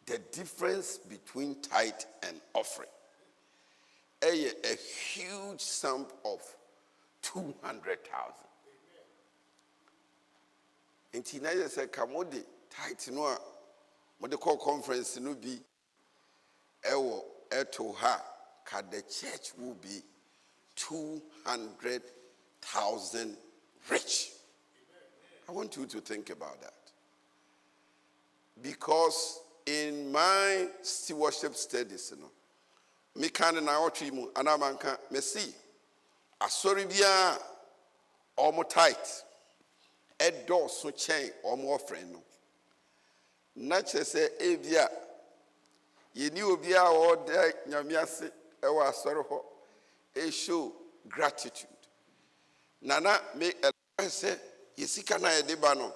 the difference between tithe and offering. A huge sum of 200,000. And Tina said, Kamodi, tithe no, what they call conference no be, ewo eto ha. The church will be 200,000 rich. I want you to think about that. Because in my stewardship studies, me can na watch mu anamanka me see asori bia omo tight edo so chen omo offering no na chese ebia yeni obi a ode nyamiase ewa asori ho e show gratitude nana me say yesika na edeba no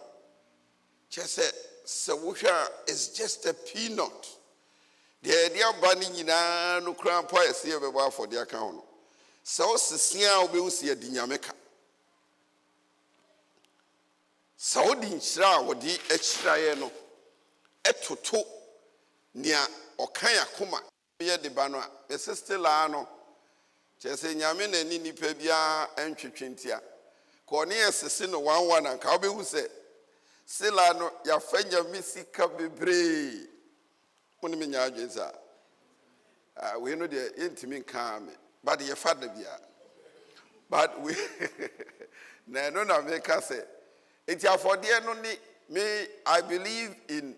chese se wohwa is just a peanut. The idea of banning in no crown poet see about for the account. So, Sisia will be see a Gyamera. So, the Shra would the extra no eto near Okaya Kuma, be the banner, a sister Lano, Chese Yamin and Nini Pebia and Chichintia. Cornea Sissino 1 and Kabi who said, Silano, ya fenya misika bebre. We know the intimate calm, but your father be. But we no make us say it's for the only me. I believe in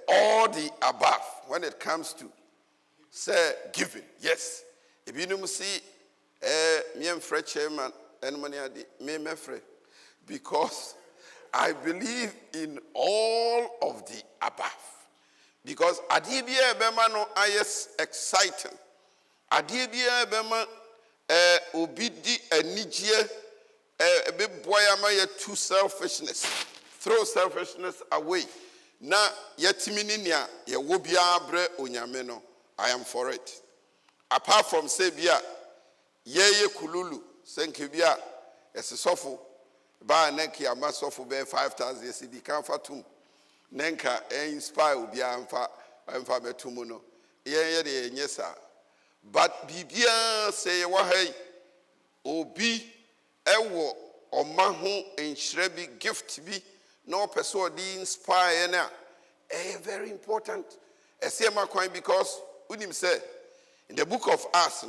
all the above when it comes to say giving. Yes, if you don't see me and Fred Chairman and money me free because I believe in all of the above. Because adibia bema no ayes exciting. Adibia bema obidi enijie be boyama ye to selfishness. Throw selfishness away. Na yetimini nia ye wo bia bre onyame no I am for it. Apart from Sebia, Yeye Kululu, Senkibia, Esisofo, Ba Nenki Amasofo be 5,000 cedi Fatum, Nenka inspire Ubia and Fametumuno, Ye Yesa. But Bibia say Wahey, Obi, Ewo, or Mahu, and Shrebi gift be no person inspire na. Very important. Because Unim said in the book of Acts,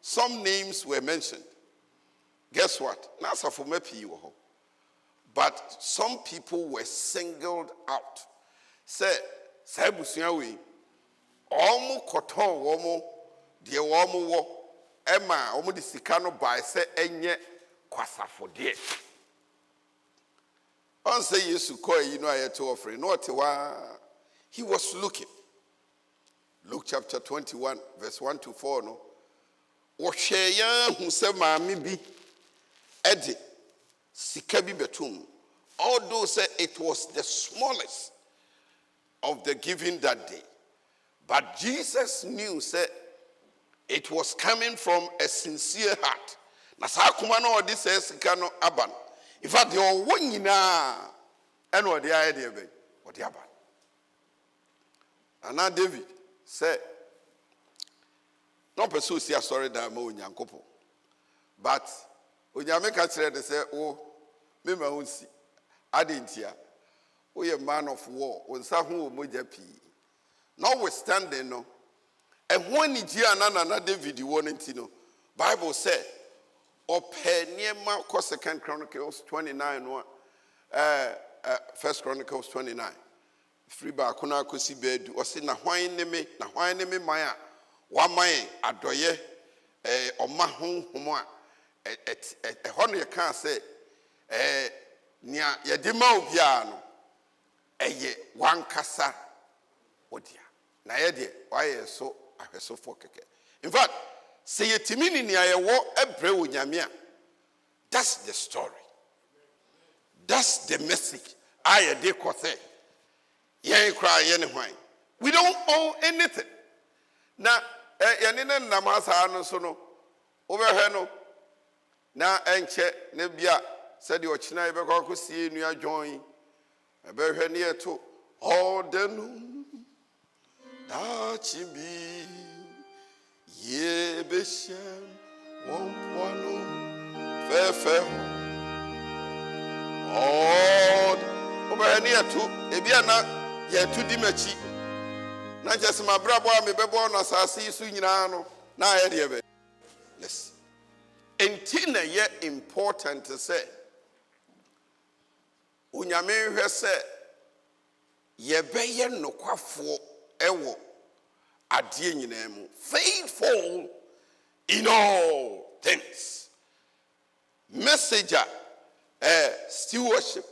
some names were mentioned. Guess what? But some people were singled out. Say, Sabusiawi, Omu Koton Womo, the Womo wo, Emma, Omu di Sikano by say Enye Kwasafo de. On say Yesu Koi, I had to offer. No, he was looking. Luke chapter 21, verse 1 to 4. No. Osheya who said, Mammy be Eddie, Sikabi Betum. Although say it was the smallest of the giving that day. But Jesus knew, said, it was coming from a sincere heart. Nasakumano, this says, Sikano Aban. In fact, you're winning now. And what the idea be? What the Aban? And now David said, no person see a story that mo nyankopo. But when you make a trade, they say, oh, me ma unsi. Adintia. We a man of war. When sahu moja pi. Notwithstanding, no. And when you hear another David, you want to know. Bible said, Openiema, Second Chronicles 29, 1 Chronicles 29. Free ba kuna kusi bedu o se na hwan ne me man a wa man adoye oma honhom a ho no ye kan se nia ye de ma obia no eye wan kasa odia na ye de wa ye so ahweso fo keke. In fact, say yetimi ni nia ye wo ebre wo nyame a, that's the story, that's the message. I de ko say we don't owe anything. Now, yanina namasa no so no over no na enche ne bia said your china be ko see nua join e be hwe ne to all the no da chibi ye be shem won wano fe all over near to ebia na ye to dimachi na just my brabo me bebo na sasi su nyina no na ye de be. Yes, entina ye important to say unyame hwe se ye beye nokwafo ewo ade nyina mu, faithful in all things. Messenger stewardship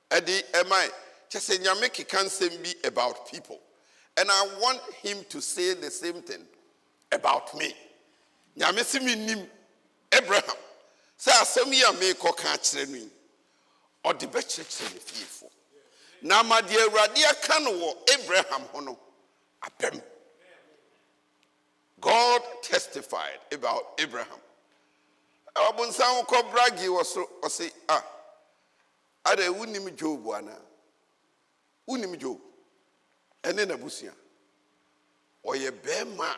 edi emai just nyame can say be about people, and I want him to say the same thing about me. Nyame si mi nim Abraham say asem ya me ko ka kire nu o de be kire ne fiefo na ma de awurade aka no wo Abraham ho no apem. God testified about Abraham. Abunsan ko bragi was o say ada wunim Job ana unim Job ene na busia oye bema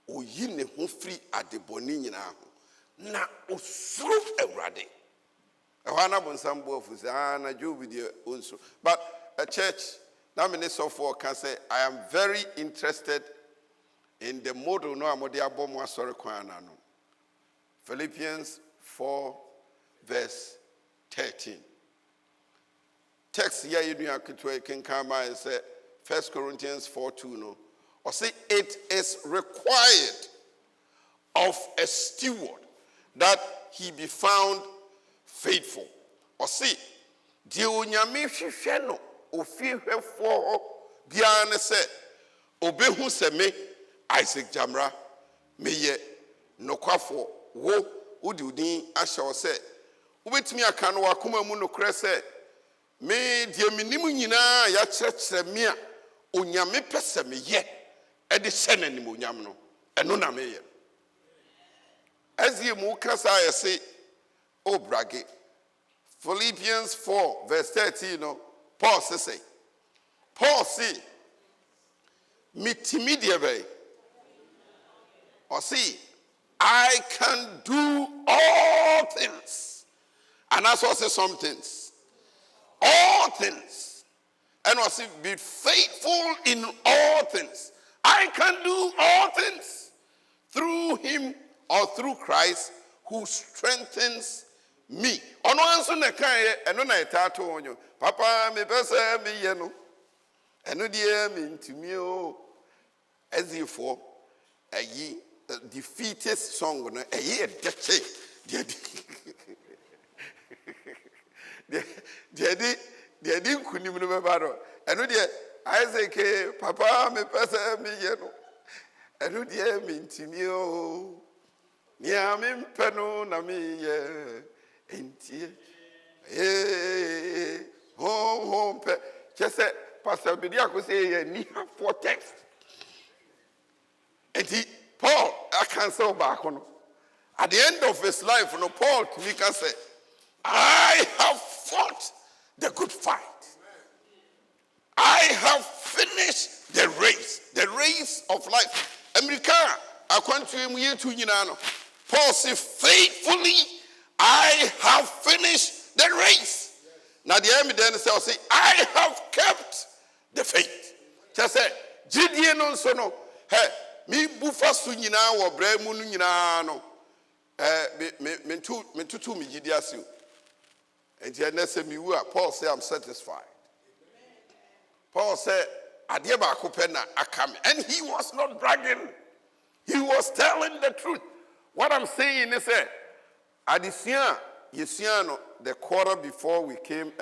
oyi ne ho firi adeboni nyina ho na osuru awurade ehwana bonsam bo afusa na Job die onso. But a church na me so for can say I am very interested in the model no amode abomo asore kwan na no. Philippians 4 verse 13. Text here you can come and say 1 Corinthians 4:2 no. Or say it is required of a steward that he be found faithful. Or say the onyame hwehwe no ofihwefo bia ne se obehu se me Isaac Gyamera meye nokwafo wo udi udin ahye o se ubetimi aka no wakoma mu nokre se me die minim nyina ya kyerɛkyerɛ me a onyame pese me ye ɛde hyɛ n'animonyam no ɛno na meyɛ ɛzie mu kasa yɛ se o brage Philippians 4 verse 13 no Paul say Paul say mitimi deɛ bɛyɛ ɔse I can do all things. And that's also some things. All things. And also be faithful in all things. I can do all things through him or through Christ who strengthens me. Ono anso na kan ye eno na etato onyo. Papa me pese me ye no. Eno die me ntumi o. Ezifo ayi defeatist song no eye deche de nkunim no beba do eno de Isaac papa me pese me ye no eno de me ntimi o nia me mpeno na me ye entie ho pe chese pastor bidia ko say ye ni for text enti Paul, I cancel back on. At the end of his life, Paul to me can say, I have fought the good fight. I have finished the race of life. America, I want to him to you now. Paul said, faithfully, I have finished the race. Now the evidence says, I have kept the faith. Just say, Gideon also no, hey. Me bufa su nyina wo bra mu nyina no me tutu me gidi asu enti enese me wu a Paul say I'm satisfied. Paul said ade ba ko pe na aka me, and he was not bragging, he was telling the truth. What I'm saying is that adisia yesiano the quarter before we came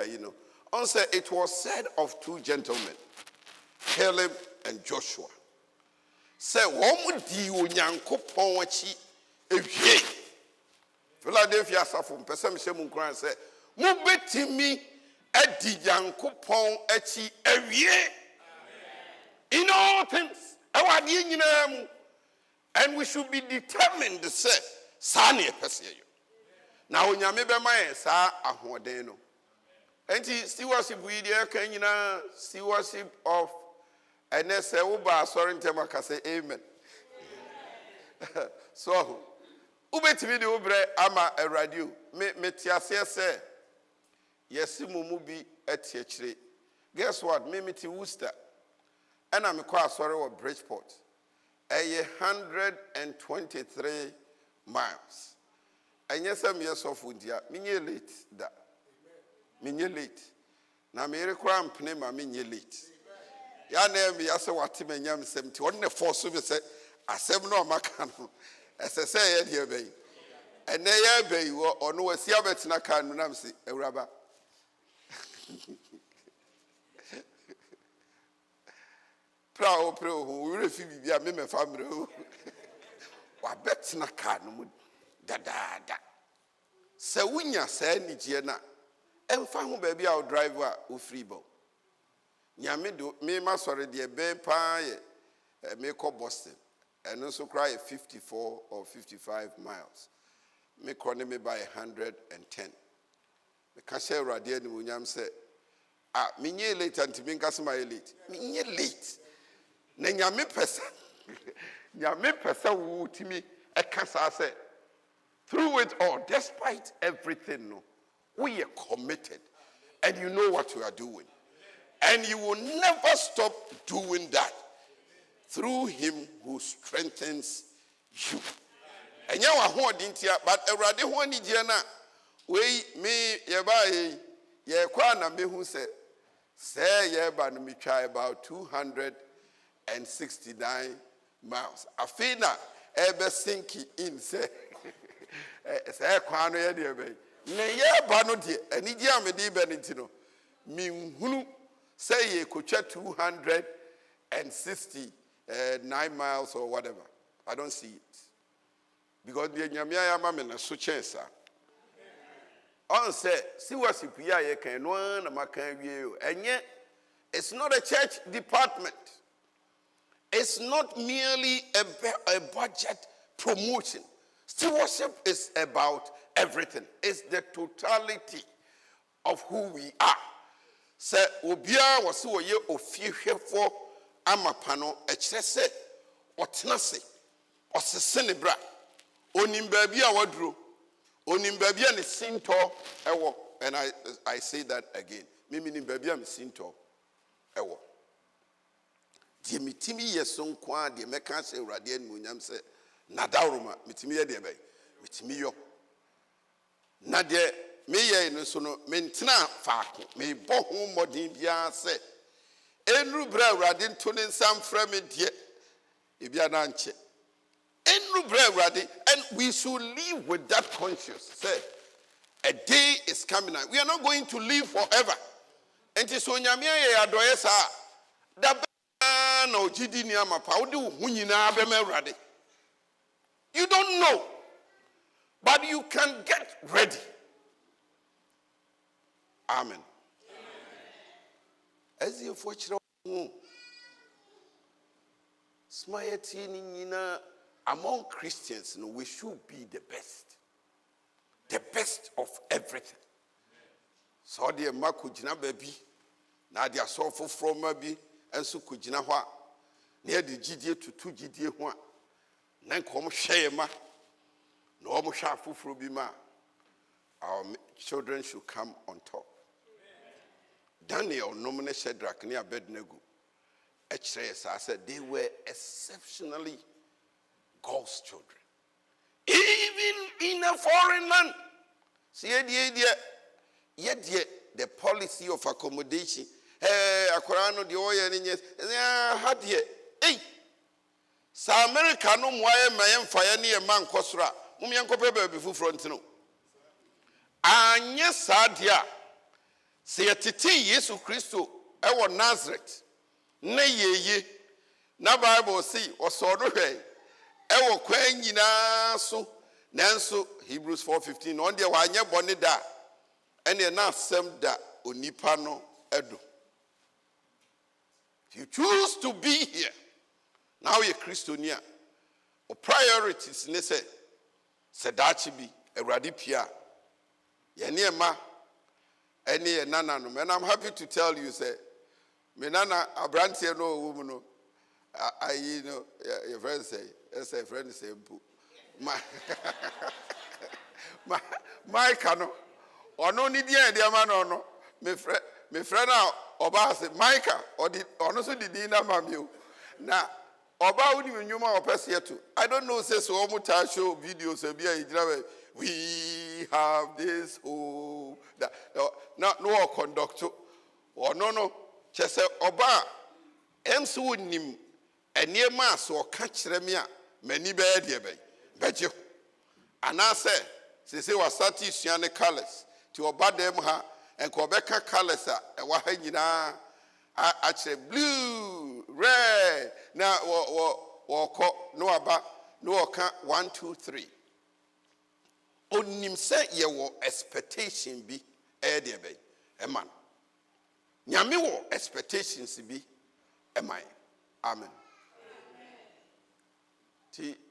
on said it was said of two gentlemen, Caleb and Joshua. Say woman di onyankopon achi ewie Philadelphia safo mpese me hyem nkran say mo betimi adi yankopon achi ewie in all things awade nyina mu, and we should be determined to say sa na epese yo na onyame be man sa ahoden no enti stewardship we dey kan nyina stewardship of. And they say, Uba, sorry, Temaka say, amen. So, Ube TV the Ubre, ama a radio. Me tiase say, yes, Mumubi at Tiachre. Guess what? Me ti Worcester. And I'm quite sorry with Bridgeport. 123 miles. And yes, I'm yes of India. Minye late that. Minye late. Na me require pneumonia minye late. Ya name ya se wati menyam semti wonne force be se asem no maka no esese ye de be ene ye be wo ono wasi abetina kan no nam se awuraba pro we refi bibia me family wa betina kan no mu dada se wunya se nigye na emfa ho ba bia o driver o free ball nyame do me ma sori de be pa ye me ko Boston and also cry 54 or 55 miles me krone me by 110 me ka share radio ni munyam say me nye late anti me nka sema late me nye late na nyame pesa wo timi e ka sa say through it all despite everything no we are committed and you know what you are doing. And you will never stop doing that through him who strengthens you. And you are holding here, but a radi one jana we me yabai ye kwana me who say ye ban me try about 269 miles. Afina ebe sinki in say kwano ye de be. Ne ye bano de ani dia me de be ntino. Mi hunu say ye could check 269 miles or whatever. I don't see it. Because the Gyamera mama na so chance. On say, see what you can one and it's not a church department. it's not merely a budget promotion. Stewardship is about everything. It's the totality of who we are. Se obia wase oye ofiehwefo amapa no ekire se otenase osese ne bra onim baabi a waduro onim baabi a ne sinto ewo. And I say that again. Mimi nim baabi a me sinto ewo. Die mitimi yeso kwa die meka se urade animunyam se nadawroma mitimi ye de bai mitimi yo na de me ye no so no mentena faako me bo ho modin bia se enru bra urade nto ne nsam fra me de e bia na nche enru bra urade. And we should live with that conscience. Say a day is coming out. We are not going to live forever. And so nyame ye adoye sa da no jidi ni amapa wo de wo nyina be ma urade. You don't know, but you can get ready. Amen. As you fortune among Christians, we should be the best of everything. So the makujina baby, na dia sofo from baby, and so kujina hwa near the GDA to 2 GDA hwa. Nan kom shema no omo sha fufuro bi ma. Our children should come on top. Daniel nomine Shadrach ne Abednego I said they were exceptionally God's children, even in a foreign land. See the policy of accommodation. Hey, akorano di oye ni had ye hey. Sa America no mwaye mayem fire ni e man kosra mumye nkope be fu front no anye sadia se yetete Yesu Kristo e wo Nazareth na yeye na Bible say osodo hwe e wo kwan nyina so nanso Hebrews 4:15 on de wanye bone da ene na asem da onipa no edo. If you choose to be here now you're Christiania. Or priorities ne say sedachi bi ewrade pia. Ye ne ma ene nana no. And I'm happy to tell you say me nana abrantie no woman no. I know your friend say friend say my cano or no need the man or no me friend now oba say Micah or the also the dinner mammy now oba uni nyuma opese to I don't know say so omuta show videos we have this that no conductor or no chese oba enso nim eniema so ka me a mani be de be beje anase se wasati suane colors ti oba dem ha enko beka colors a wa ha nyina a blue red na wo no aba no oka 1 2 3 onim se ye wo expectation bi e de be e man nyame wo expectations bi e man. Amen.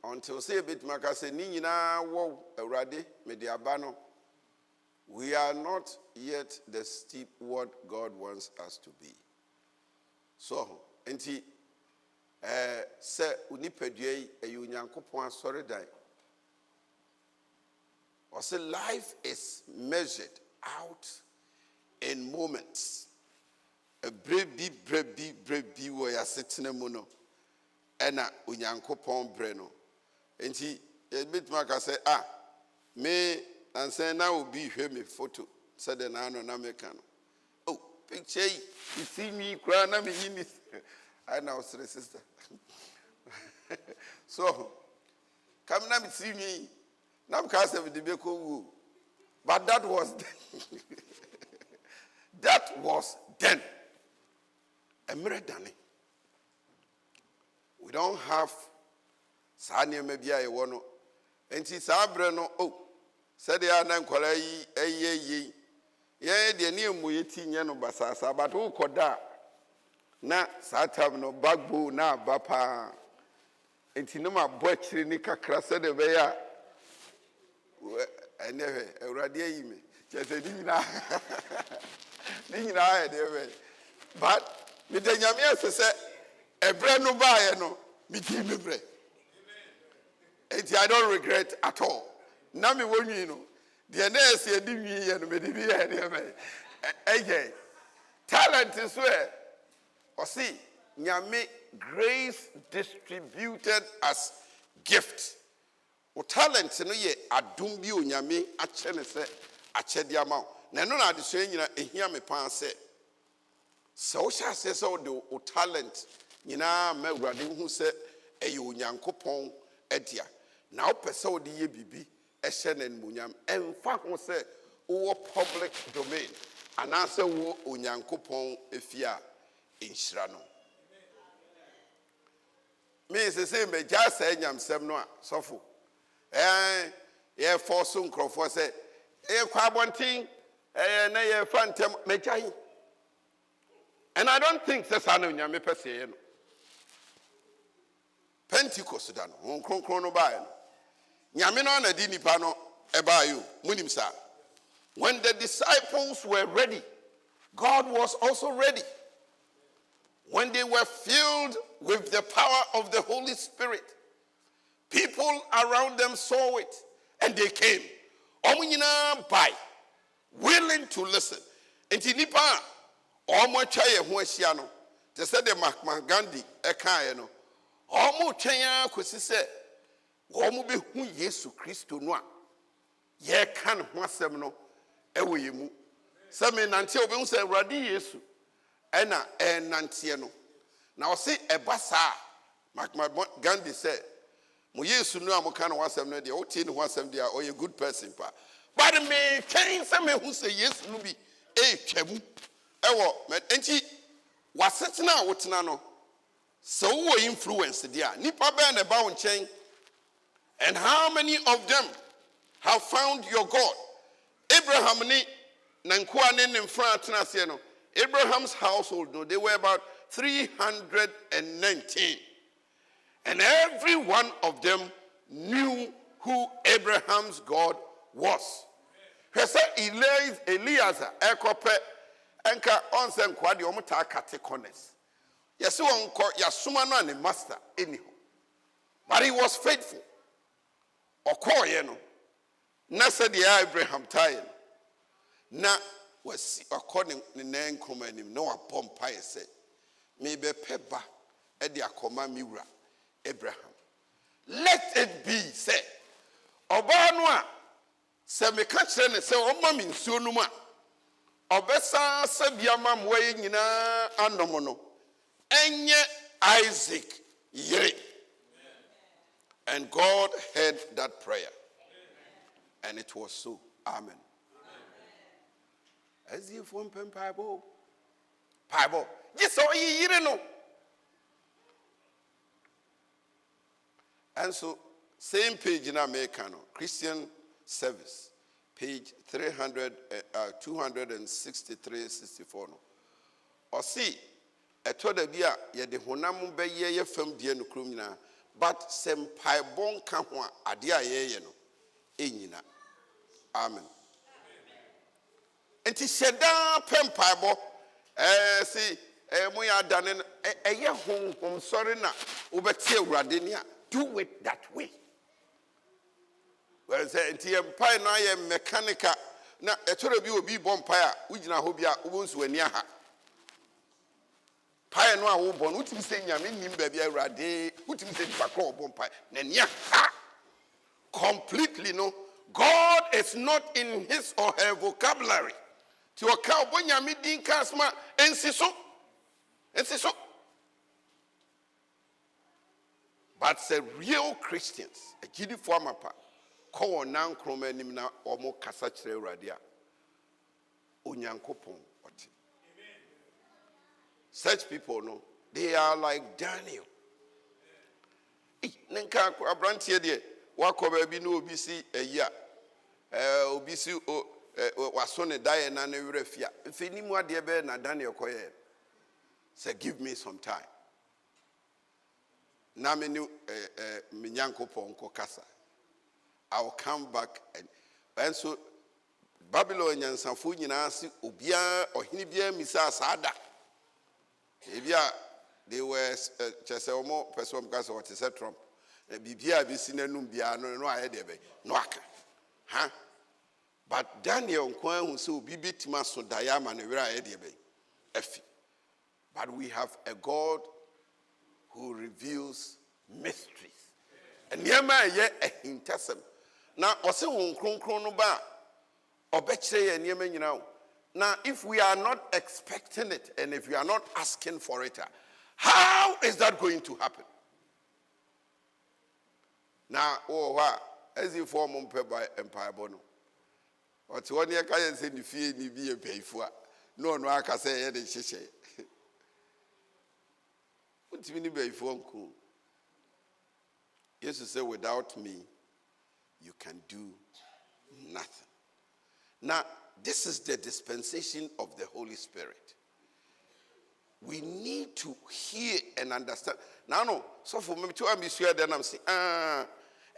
Until say a bit makase ni nyina wo awrade me de abano, we are not yet the steep what God wants us to be. So enti se unipadue ayu nyankopon asore dan. Or say life is measured out in moments. A brebi wo ya setena mu no ena onyankopon bre no enti e bitma ka say me ansen na obi hwe me photo said na no na me kan oh picture you see me cry na me yini I now say sister so come na me see me na me ka say we dey ko wu but that was then. That was then. We don't have Sanya Mebia Ewono. And she Sabrano, said they are nan kola ye. Ye, the near Muyeti Yano Basasa, but who could that? na satam no bagbo na bapa enti no ma bo akiri ni kakra se de be ya ene awurade ayi me chese di nyina ni nyina e de be but me de nyame asese ebre no ba ye no me di me bre enti I don't regret at all na me wonwi no de na ese di nwi ye no me di bi ye de be eye talent is where or see nyame grace distributed as gift. O talent no ye adom bi onyame ache ne se ache dia ma na no na de so nyina ehia me pan se o sha se o de o talent nyina ma awurade hu se eye onyankopon adia na o pese o de ye bibi ehye na nmunyam emfa ho se o public domain anase wo onyankopon efia enhyira no me se me ja sa nyamsem no a sofo ye force nkrofo se kwa bontin na ye fantem mejai and I don't think se sa na nyame pese ye no Pentecost da no kronkron no ba no nyame no na di nipa no e ba yo munim sa when the disciples were ready God was also ready. When they were filled with the power of the Holy Spirit, people around them saw it and they came. Omunyina by willing to listen. Enti nipa omo twaye ho ahia no. Te se de Mahatma Gandhi ekae no. Omo twan akosi se omo be hu Yesu Kristo no a ye kan ho asem no ewo yemu. Se me nante obi hu se Awurade Yesu ena nante no na o se ebasa Mahatma Gandhi said mo Yesu no amoka no wasem no de o tie no wasem de o ye good person pa but me ken se me hu se Yesu no bi twam ewo enti wasetena wotena no so wo influence dia nipa be na ba won chen and how many of them have found your God? Abraham ni nankwa ne mfra atena se no Abraham's household, no, they were about 319. And every one of them knew who Abraham's God was. He said, Eliezer, Ekope, Enka, Onsen Kwadi, Omuta Katekones. Yes, Yasumano and the master, anyhow. But he was faithful. Okoyeno. Nasa di Abraham tayen. Na was according to name command no a pompa say maybe peba edi akoma miwura Abraham let it be say oba no a se me ka kire ne se o ma mi nsuo no ma obesa se bia ma mo ye nyina anom no enye Isaac yere and God heard that prayer and it was so. Amen. As if one pen Bible. Yes, so you know. And so, same page in American Christian Service, page 263-64. Or see, a told a beer, ye de honam be ye fem dear no crumina, but sem paibon camwa, a dear ye no. Enina. Amen. And he said, pen Bible, see, we are done in a year home, sorry now, over till Radinia. Do it that way. Well, say, Empire, now I am mechanical. Now, a total of you will be bonfire, which now will be a wounds when near her. Pie no a born, which is saying, I mean, baby, I rade, which is saying, Paco bonfire, then yeah, completely no. God is not in his or her vocabulary. To a cow, when you're meeting Casma, and so. But the real Christians, a giddy former part, call on non chromenimna or more Casachre radia. Unyankopon. Such people, no, they are like Daniel. Nenka abrantie de wakoba bi no obisi eya obisi wasone dae na ne werafia mfeni mu ade be na Daniel koye Say, give me some time. Na me ni Minyankopɔn nkɔ kasa. I will come back and so Babylon nyansafo nyinaa se obia ɔhene bia misa asada. Ebia they were chese omo person kasa what is Trump. Bibia bi sinanum bia no ayɛ de be no aka. Ha? But Daniel nkwan hu se obi bitima so dayama no wera ayɛ de be. Efi. But we have a God who reveals mysteries. And yema ye ehintasem. Na ose won kronkron no ba obekire ye nyema nyina. Now if we are not expecting it and if we are not asking for it, how is that going to happen? Now as if for mumpe by empire bono. What one year can say ni fie ni bi e payfo. No aka say ye de hyehyɛ. Untimi ni payfo nko. Jesus said, without me, you can do nothing. Now, this is the dispensation of the Holy Spirit. We need to hear and understand. Now, no, so for me to be sure, then I'm saying,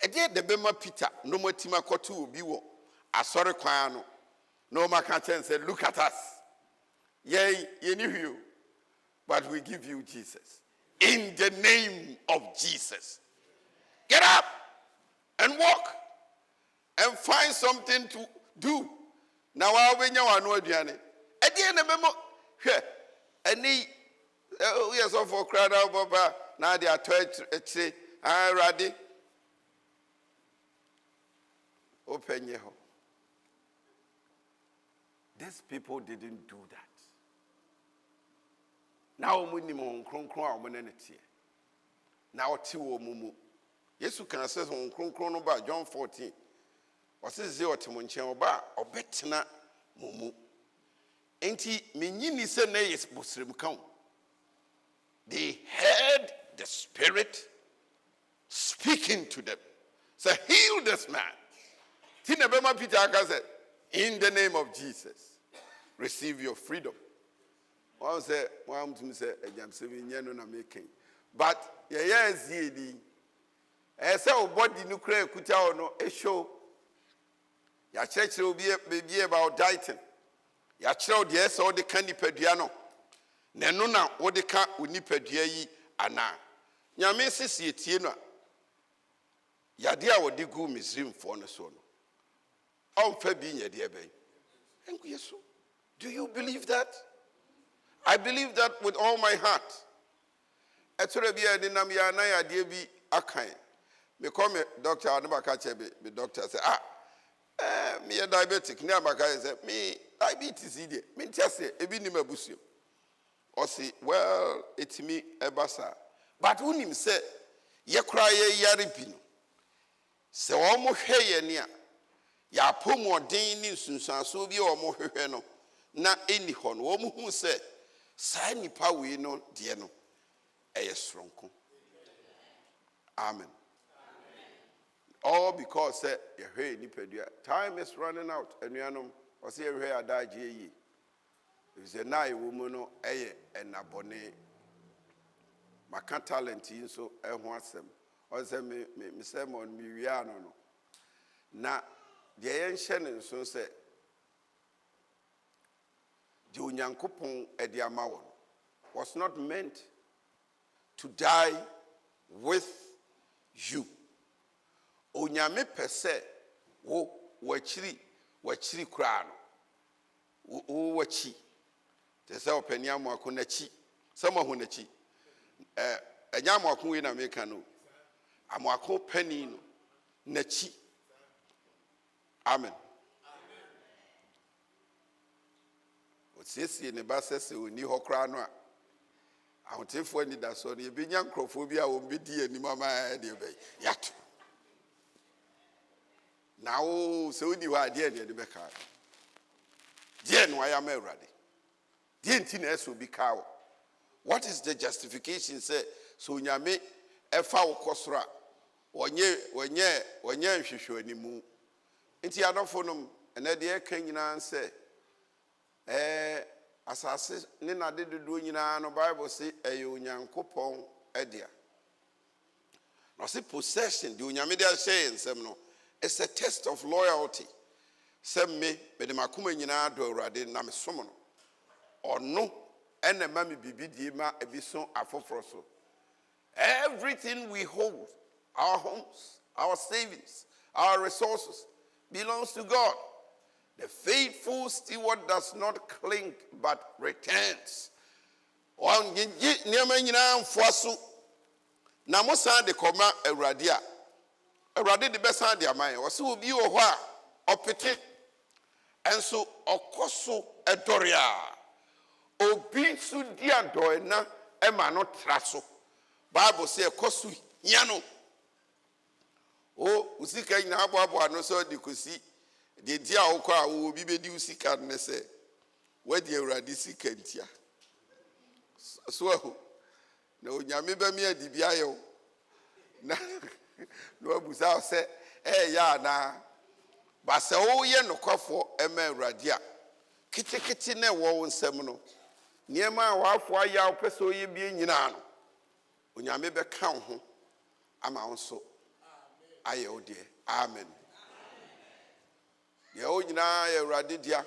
again, the Bema Peter, no more Tima Kotu, Biwo, a sorry Kwano, no more can't say, look at us. Yea, you knew you, but we give you Jesus. In the name of Jesus. Get up and walk and find something to do. Now I know Diane. At the end of the any yes of for crowd Baba. Now they are say ready. Open your home. These people didn't do that. Now minimum kron now tiwo mumu. Yesu can say on kron ba John 14. Ose otimonchen oba obetena mumu. Enti menyini se na yes bosrem kan. They heard the Spirit speaking to them. Say, heal this man. Tinebema Peter said, in the name of Jesus, receive your freedom. One say, one to me say, I'm saying, na making. But yeah, zedi. I say, oh, body nuclear kuta no a show. Ya church will be about dieting. Ya child, yes, or the candy pediano. Nenuna, or the cat would nip a deay, ana. Yamessis yetiena. Yadia would dig Miss Rim for a son. Oh, Fabian, dear bay. And yes, do you believe that? I believe that with all my heart. Etorabia dinamia na dear be akai. Me call me doctor, I never catch me doctor say, me a diabetic, near my guy say, me diabetes idiot. Me just say, a binima busio. Or say, well, it's me a bassa. But when him say, ye cry ye yaripino. So almost hey near. Ya pomo dini sunsan so be or more no. Na any hon, woman who said, Sani pawi no dieno. A strong. Amen. All because hey, time is running out, and you know, or say I die ye. It's a night woman, and a bonnet. My cat talent in so I want them. Or say me sermon, Miriano. Now, the ancient so said, the Unyankopon Ediamawon was not meant to die with you. Onyame pese wo wachiri krano wo wachi te se opani amako nachi sama ho nachi anya amako wi na meka no amako pani no nachi. Amen. Osiesie ne ba sese oni ho krano a ahotefo ni da so ne bi nya nkrofo bi a wo bi di ani mama de be yato. Now, so do I dear the Becca. Dear, no, I am ready. The intiness will be cow. What is the justification? Say, so Yame, a foul cosra, or ye, shishu any moo. Inti adophonom, and a dear king say, asase ne na de dodo nyina no Bible say eye onyankopon edia. No say possession the onyame de share nsem no. It's a test of loyalty. Say me de makoma nyina do awurade na me som no. Ono ene ma me bibi die ma ebison afoforo so. Everything we hold, our homes, our savings, our resources, belongs to God. The faithful steward does not cling but returns. On niema nyina mfoaso na mosan de koma awurade a awurade de besan de aman o se obi wo ho a opete enso okoso edoria obi su di adoe na ema no traso Bible say kosu hiano o usika nyina abo ano so de kosi de dia okwa a obi bedi usika ne se wadi awurade sika ntia so na onyame ba mi adibia ye na no abusa se ya na ba se wo ye nokofo ema awurade a kitikiti na wo nsem no niema a wafo aya opeso ye bie nyina no onyame be kan ho ama wonso aye odie amen ye o nyina ye awurade dia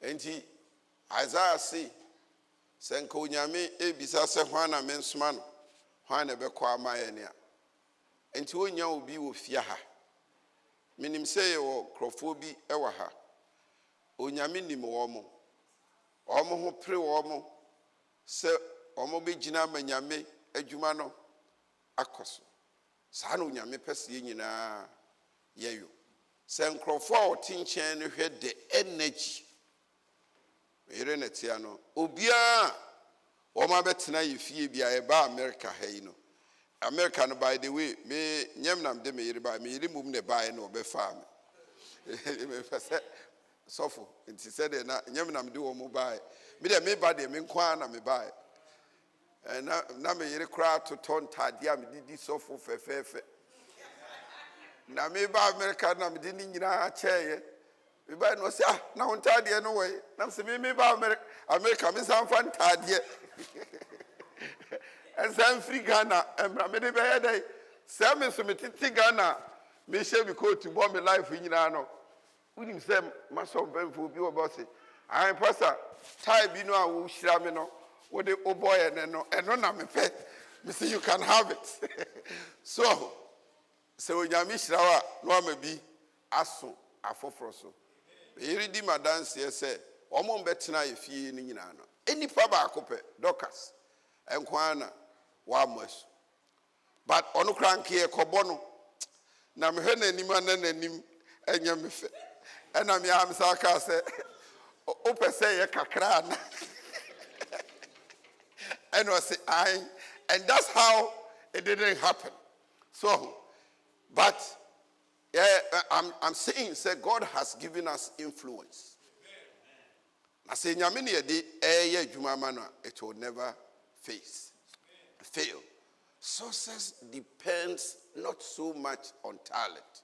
enti Isaiah say senka onyame ebisa se hwana mensoma no hwana be kwa amaye ne a enti onya obi wo fia ha minim se ye wo krofo bi e wa ha onyame nim wo mo ho pre wo mo se omo be gina manyame adwuma no akoso saa no onyame pese ye nyina yeyo se nkrofo a otinchen ne hwe de energy Erenetia no obia o ma betena yefie bia e ba America hai no America no by the way me nyemnam de me yiri ba me yiri mum ne ba no obefa me me fese sofo nti se de na nyemnam de wo mu ba me de me ba de me nkwa na me ba na me yiri kra to ton tadia me didi sofo fefefe na me ba America na me di ni nyina cheye we buy no say na untade no way na se me ba America me san fan tade en san free Ghana emra me de be dey say me so me titi Ghana me she bi coat bo me life nyina no unim say ma so benfo bi wo boss I pastor tie bi no a wo hira me no wo de o boy no na me pe me say you can have it so onyame hira wa no ama bi aso afoforo so Eridi madanse se omo betena efie ni nyina no enipa ba akopɛ Dorcas enkwana wa amosu but onu kranke ekobo no na me hwe nanim ananim enya me fe ena me am sa ka se o pese ye kakra na and was I and that's how it didn't happen so but I'm saying, say God has given us influence. I say, it will never fail. Success depends not so much on talent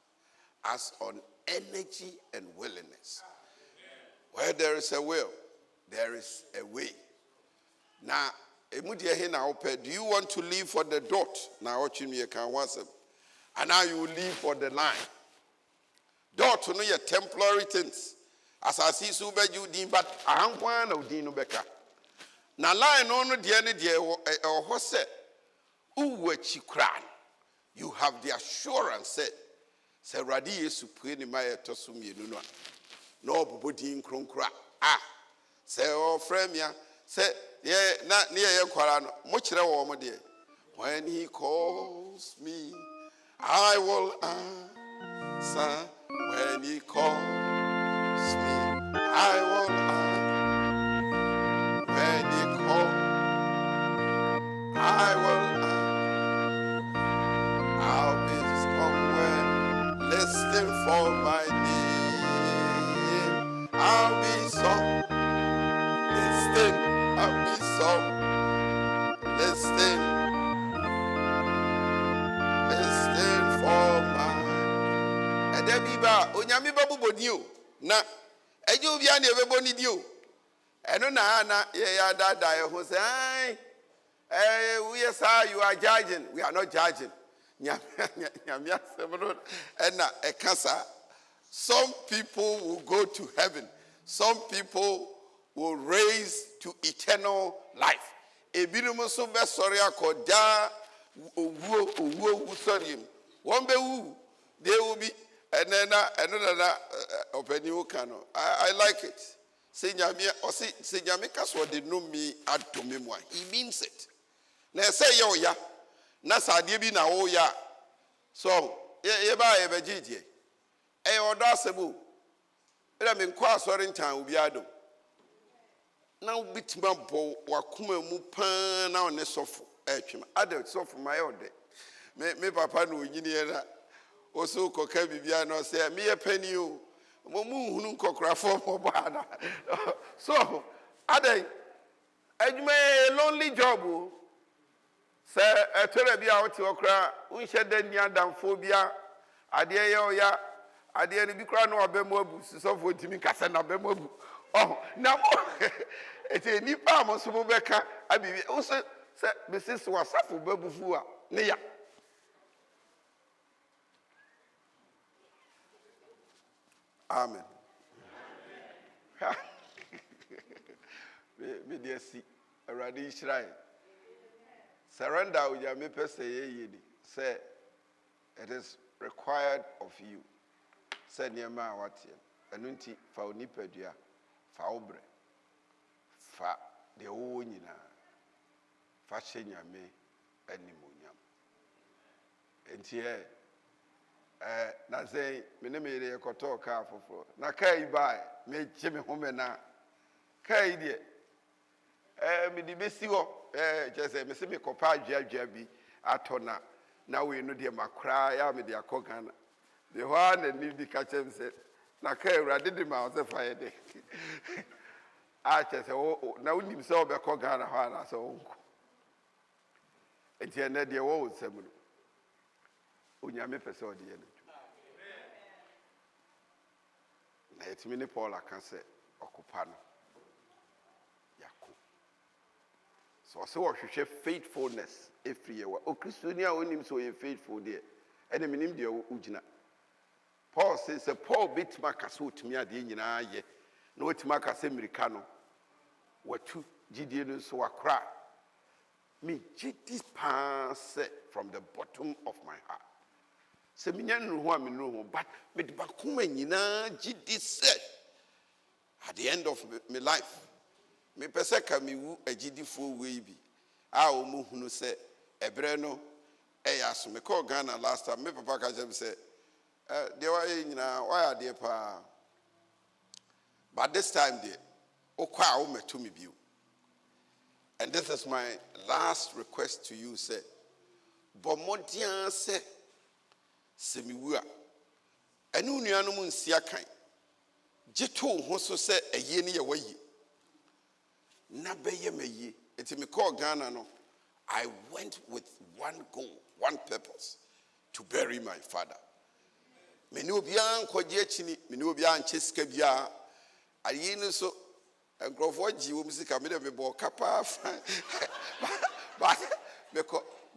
as on energy and willingness. Where there is a will, there is a way. Now, do you want to live for the dot? Now, what you can once, and now you will live for the line. Dot to know your temporary things. As I see so bad you din, but I am one of Dino Becca. Now, line on the end or horse, you have the assurance said, say, Radi is supreme my tosumi, no Bobodin Kronkra. Ah, say, oh, Fremia, say, yeah, not near your Quarano, much more dear. When he calls me, I will answer. When he calls me, I will answer. When he calls, I will answer. I'll be somewhere listening for my name. I'll be listening. I'll be listening for my. Biba onyame babu bodi o na eje obi an ebebo ni di o ɛno na yɛyɛ dada who say, we are you are judging. We are not judging. Some people will go to heaven. Some people will raise to eternal life. Ebinom so be sorry akoda owo sorry. One be who they will be and then another opinion can. I like it. Say nyame kaso de no me adome mo. He means it. Na say yo ya. Na sadie bi na wo ya. So ye ba ye begidie. E odo asebu. Ela me nkwa asori ntan obi adom. Na bitima bo wakoma mu pan na one sofo etwema. Ade sofo my ode. Me papa no onyini na oso koka bibia no say me ye pani o. Mo mu hunu kokora fo mo bada. So ade adwuma lonely job o. Se etere bia wote okra unhye da ni adamfo bia ade ye oya ade ni bi kra no obemo abu sofo timi kase na obemo abu oh na mo ete ni pa mo so beka abibi o se besis wasafo babufu a ne ya amen me dey see already Israel surrender with your me say it is required of you. Say niema watie. Enunti fa onipadua fa obre. Fa de wo nyina. Fa hye nyame animonyam. Enti na say me ne me ye koto ka foforo. Na kai bai me gye me home na. Kai die me di besi ho just say me se me kopa adwua bi atona na we no de makra ya me de akogana the one and need the catch him said na ka urade de ma se fa ye de a che se o na unim se o be kogana ha na so onko enti na de wo nsam no onyame pese o de ye no na etimi ni Paul aka se okopa no so what should faithfulness every year. O Christiania onim so ye faithful there. Ene minim de ugina. Paul says Paul bit makaso timi ade nyina ye. Na otima kase mirika no. Watu gidie no so akra. Me this pass from the bottom of my heart. Se minya no ho amenu ho but me de bakoma nyina gidi se at the end of my life. Me pese ka mi wu agidifo we bi a o mu hunu se ebre no yaso me call Ghana last time me papa ka jam say de wa nyina wa ya de pa but this time de o kwa o metu me bi and this is my last request to you say bomodia se mi wu a enu nuanu mu nsia kan gito ho so se eye ne ye wayi na beye meyi eti me call Ghana no I went with one goal, one purpose, to bury my father. Me ni obi an kwaje chini me ni obi an cheska bia ayi no so enkrofo ji wo musika me de me bo kapa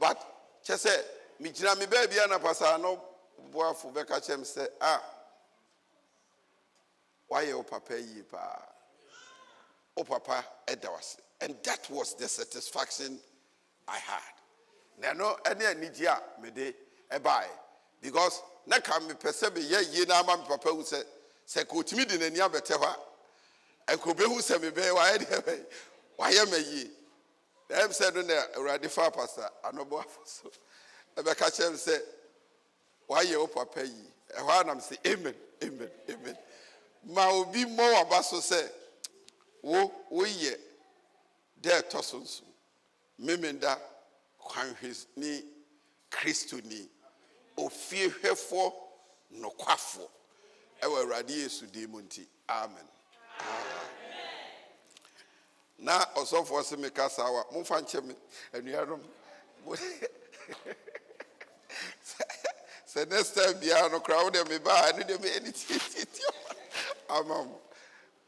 but chese me gina me ba bia na pasa no boafo be ka chem say why your papa yi pa. Oh, Papa, and that was the satisfaction I had. Now, no, any nidia me de buy because na can me perceive ye na ma papa who say kotimi de nania betewa and kobe who say me be why me ye. Them said no already far pastor anobo so e be catch him say why your papa yi e why am say amen ma obi mo abaso say wo ye there tosons memenda kwanhwes ni Kristo ni ofie hwefo no kwafo ewa Awurade Yesu di munti amen na osofo se me kasawa momfa nche me anuarom se next time bia no crowd me ba no de me anything amam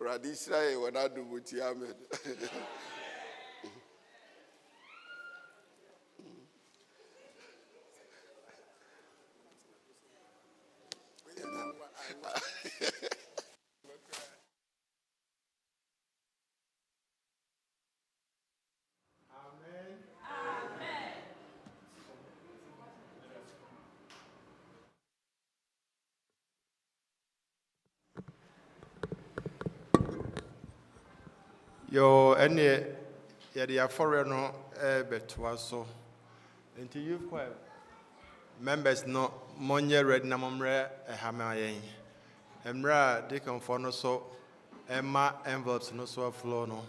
Radisra when I do with Yamed. Yo, any yadi afore no betua so. Until youth choir members no monye red na momre hama yen. Emra they can for no so Emma envelopes no so flow no.